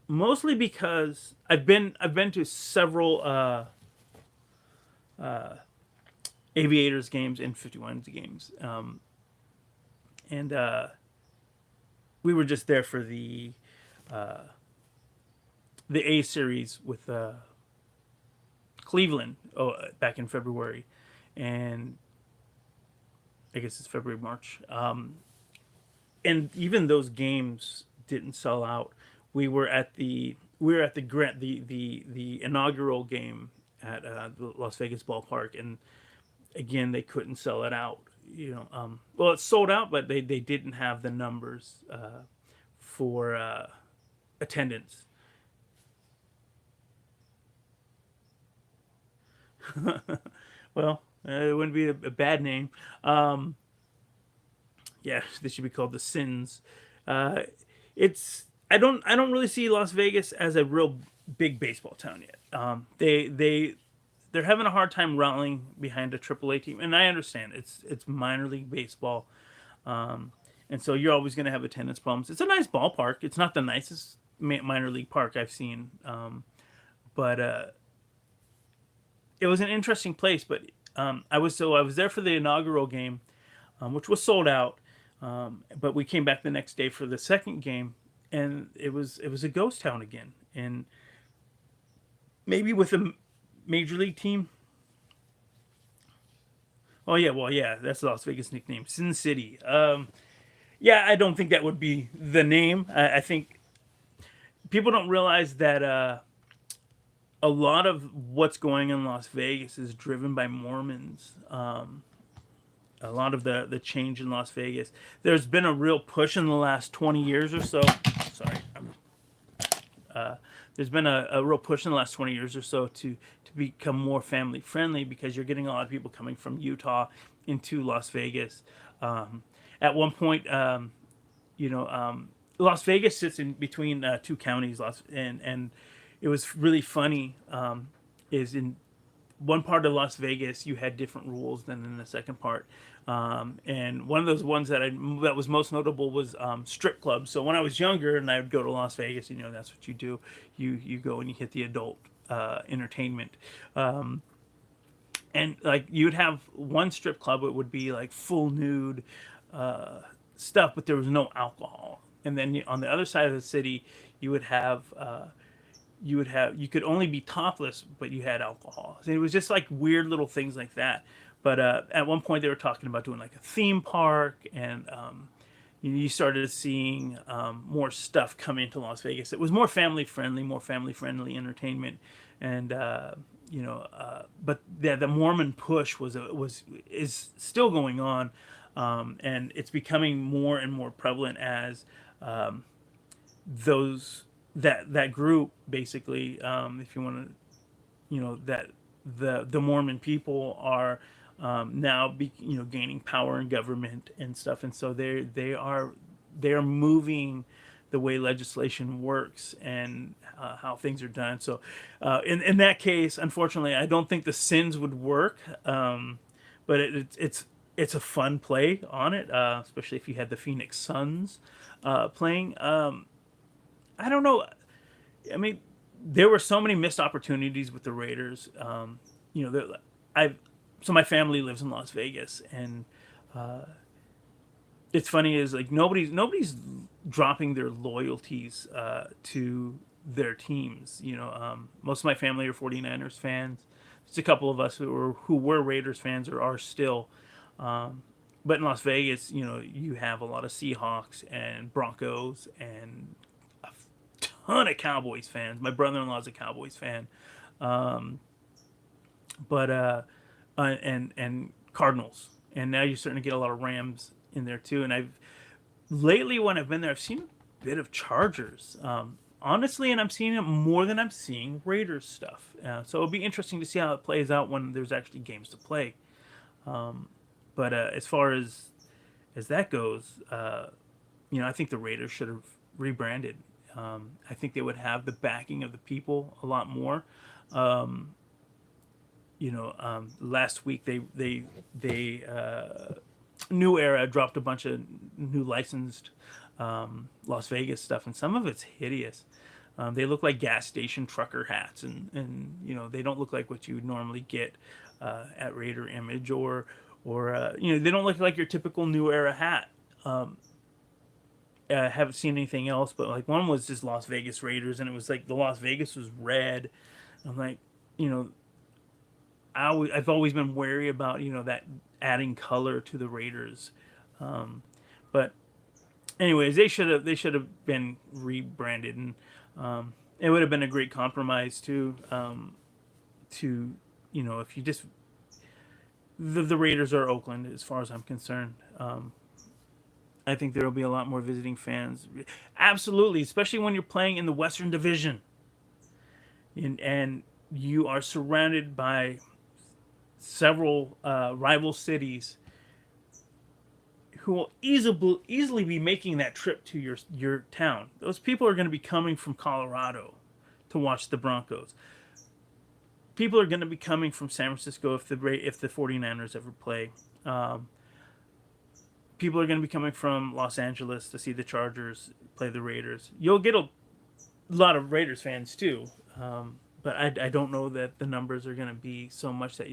Mostly because I've been to several Aviators games and 51s games, and we were just there for the A series with Cleveland back in February, and I guess it's February, March. And even those games didn't sell out. We were at the inaugural game at the Las Vegas ballpark, and again they couldn't sell it out. Well, it sold out, but they didn't have the numbers for attendance. Well, it wouldn't be a bad name. Um, yeah, they should be called the Sins. Uh, it's I don't really see Las Vegas as a real big baseball town yet. They're having a hard time rallying behind a AAA team, and I understand it's minor league baseball, um, and so you're always going to have attendance problems. It's a nice ballpark. It's not the nicest minor league park I've seen, but it was an interesting place. But I was there for the inaugural game, which was sold out. But we came back the next day for the second game, and it was a ghost town again. And maybe with a major league team. Oh yeah, well yeah, that's Las Vegas nickname, Sin City. Yeah, I don't think that would be the name. I think people don't realize that a lot of what's going on in Las Vegas is driven by Mormons. A lot of the change in Las Vegas. There's been a real push in the last 20 years or so. Sorry, uh, there's been a real push in the last 20 years or so to become more family friendly because you're getting a lot of people coming from Utah into Las Vegas. At one point, Las Vegas sits in between two counties, and it was really funny. Is in one part of Las Vegas you had different rules than in the second part, and one of those ones that was most notable was strip clubs. So when I was younger and I would go to Las Vegas, that's what you do. You go and you hit the adult entertainment, and like you'd have one strip club. It would be like full nude stuff, but there was no alcohol. And then on the other side of the city, you would have. You could only be topless, but you had alcohol. So it was just like weird little things like that. But at one point, they were talking about doing like a theme park, and you started seeing more stuff come into Las Vegas. It was more family friendly entertainment, and but the Mormon push is still going on, and it's becoming more and more prevalent as those that group basically, if you want to, that the Mormon people are now gaining power in government and stuff, and so they are moving the way legislation works and how things are done. So in that case, unfortunately, I don't think the Sins would work, but it's a fun play on it, especially if you had the Phoenix Suns playing. I don't know. I mean, there were so many missed opportunities with the Raiders. I so my family lives in Las Vegas, and it's funny is like nobody's dropping their loyalties to their teams. Most of my family are 49ers fans. There's a couple of us who were Raiders fans or are still. But in Las Vegas, you have a lot of Seahawks and Broncos and ton of Cowboys fans. My brother-in-law is a Cowboys fan, but and Cardinals, and now you're starting to get a lot of Rams in there too. And lately when I've been there, I've seen a bit of Chargers, honestly, and I'm seeing it more than I'm seeing Raiders stuff. So it'll be interesting to see how it plays out when there's actually games to play. But as far as that goes, I think the Raiders should have rebranded. I think they would have the backing of the people a lot more. Last week they New Era dropped a bunch of new licensed Las Vegas stuff, and some of it's hideous. They look like gas station trucker hats, and they don't look like what you would normally get at Raider Image, or they don't look like your typical New Era hat. I haven't seen anything else, but like one was just Las Vegas Raiders, and it was like the Las Vegas was red. I'm like, I've always been wary about that adding color to the Raiders. But anyways, they should have been rebranded, and it would have been a great compromise too. To if you just the Raiders are Oakland as far as I'm concerned. I think there will be a lot more visiting fans. Absolutely, especially when you're playing in the Western Division, and you are surrounded by several rival cities who will easily be making that trip to your town. Those people are going to be coming from Colorado to watch the Broncos. People are going to be coming from San Francisco if the 49ers ever play. People are going to be coming from Los Angeles to see the Chargers play the Raiders. You'll get a lot of Raiders fans too, but I don't know that the numbers are going to be so much that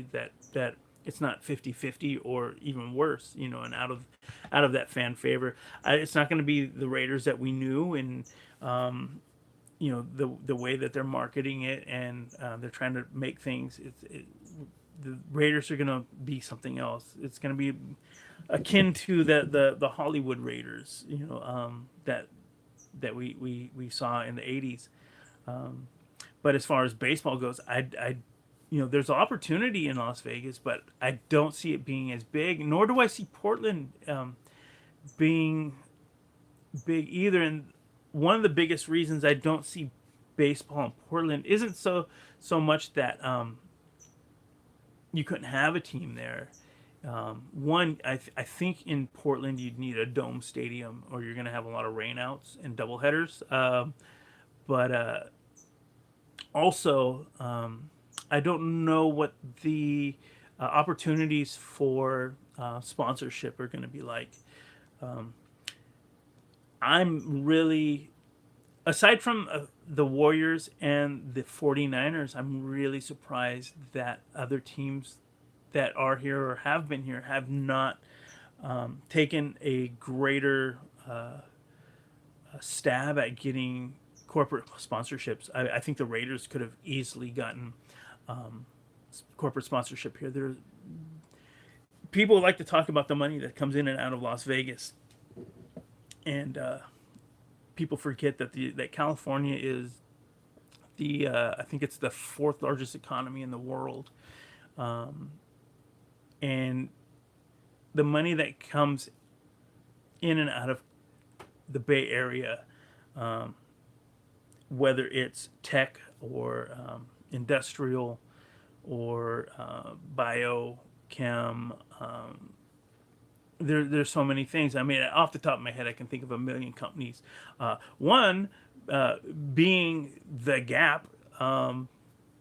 it's not 50-50 or even worse, and out of that fan favor. It's not going to be the Raiders that we knew, and the way that they're marketing it, and they're trying to make things. The Raiders are going to be something else. It's going to be akin to the Hollywood Raiders, that we saw in the 80s. But as far as baseball goes, I there's opportunity in Las Vegas, but I don't see it being as big. Nor do I see Portland being big either. And one of the biggest reasons I don't see baseball in Portland isn't so much that you couldn't have a team there. One, I think in Portland you'd need a dome stadium, or you're going to have a lot of rainouts and doubleheaders. But also, I don't know what the opportunities for sponsorship are going to be like. I'm really, aside from the Warriors and the 49ers, I'm really surprised that other teams that are here or have been here have not taken a greater stab at getting corporate sponsorships. I think the Raiders could have easily gotten corporate sponsorship here. People like to talk about the money that comes in and out of Las Vegas, and people forget that California is I think it's the fourth largest economy in the world, and the money that comes in and out of the Bay Area, whether it's tech or industrial or biochem, there's so many things. I mean, off the top of my head, I can think of a million companies. One being The Gap,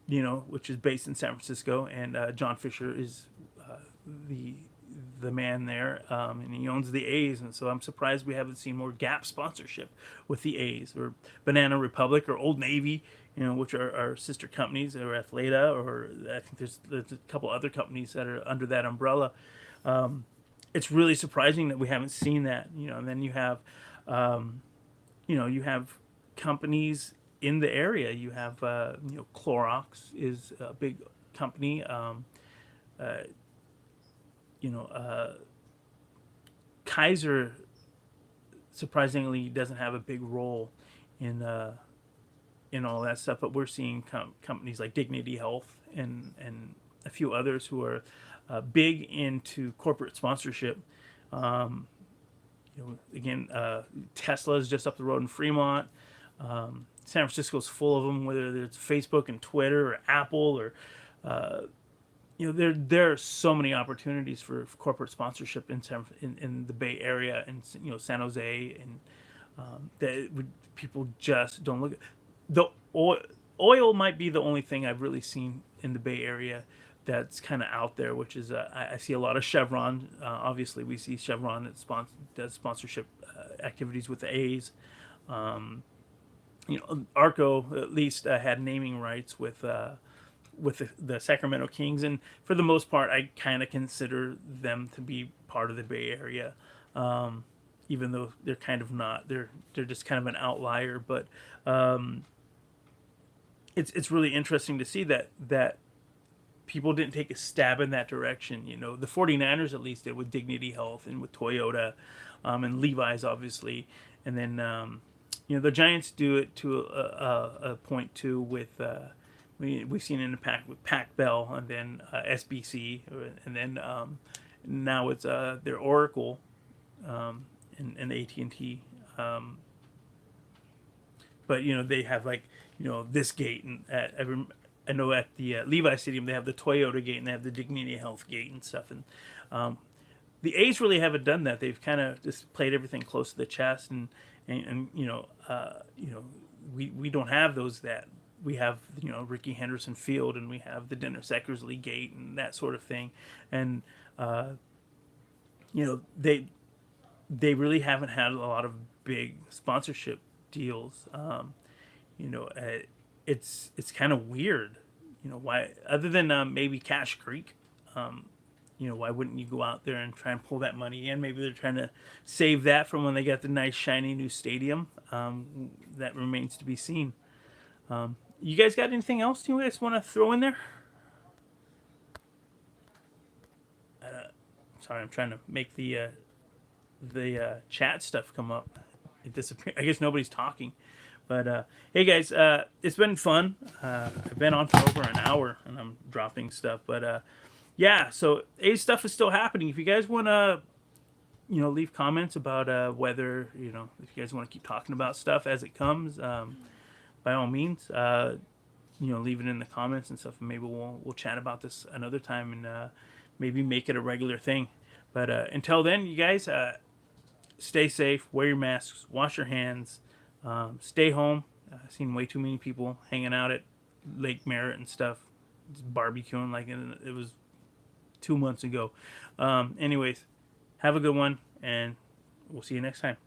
which is based in San Francisco, and John Fisher is the man there, and he owns the A's, and so I'm surprised we haven't seen more Gap sponsorship with the A's, or Banana Republic, or Old Navy, which are our sister companies, or Athleta, or I think there's a couple other companies that are under that umbrella. It's really surprising that we haven't seen that, and then you have, you have companies in the area. You have, Clorox is a big company. Kaiser surprisingly doesn't have a big role in all that stuff, but we're seeing companies like Dignity Health and a few others who are big into corporate sponsorship. Again, Tesla is just up the road in Fremont. San Francisco's full of them, whether it's Facebook and Twitter or Apple or there are so many opportunities for corporate sponsorship in the Bay Area and San Jose, and people just don't look at the oil. Might be the only thing I've really seen in the Bay Area that's kind of out there, which is I see a lot of Chevron. Obviously, we see Chevron that does sponsorship activities with the A's. Arco at least had naming rights with the Sacramento Kings, and for the most part, I kind of consider them to be part of the Bay Area, even though they're kind of not. They're just kind of an outlier, but it's really interesting to see that people didn't take a stab in that direction. The 49ers at least did with Dignity Health and with Toyota, and Levi's obviously, and then the Giants do it to a point too with we've seen in the pack with Pac Bell, and then SBC, and then now it's their Oracle, and AT&T. But they have like this gate, and I know at the Levi Stadium they have the Toyota gate and they have the Dignity Health gate and stuff. And the A's really haven't done that. They've kind of just played everything close to the chest, and we don't have those. That we have Ricky Henderson Field, and we have the Dennis Eckersley gate and that sort of thing. And they really haven't had a lot of big sponsorship deals. It's kind of weird, why, other than maybe Cash Creek, why wouldn't you go out there and try and pull that money in? Maybe they're trying to save that from when they got the nice shiny new stadium. That remains to be seen. You guys got anything else you guys want to throw in there? Sorry, I'm trying to make the chat stuff come up. It disappeared. I guess nobody's talking. But hey guys, it's been fun. I've been on for over an hour and I'm dropping stuff. But yeah, so A stuff is still happening. If you guys want to, leave comments about whether, if you guys want to keep talking about stuff as it comes, by all means, leave it in the comments and stuff. And maybe we'll chat about this another time and maybe make it a regular thing. But until then, you guys, stay safe, wear your masks, wash your hands, stay home. I've seen way too many people hanging out at Lake Merritt and stuff, just barbecuing like it was 2 months ago. Anyways, have a good one, and we'll see you next time.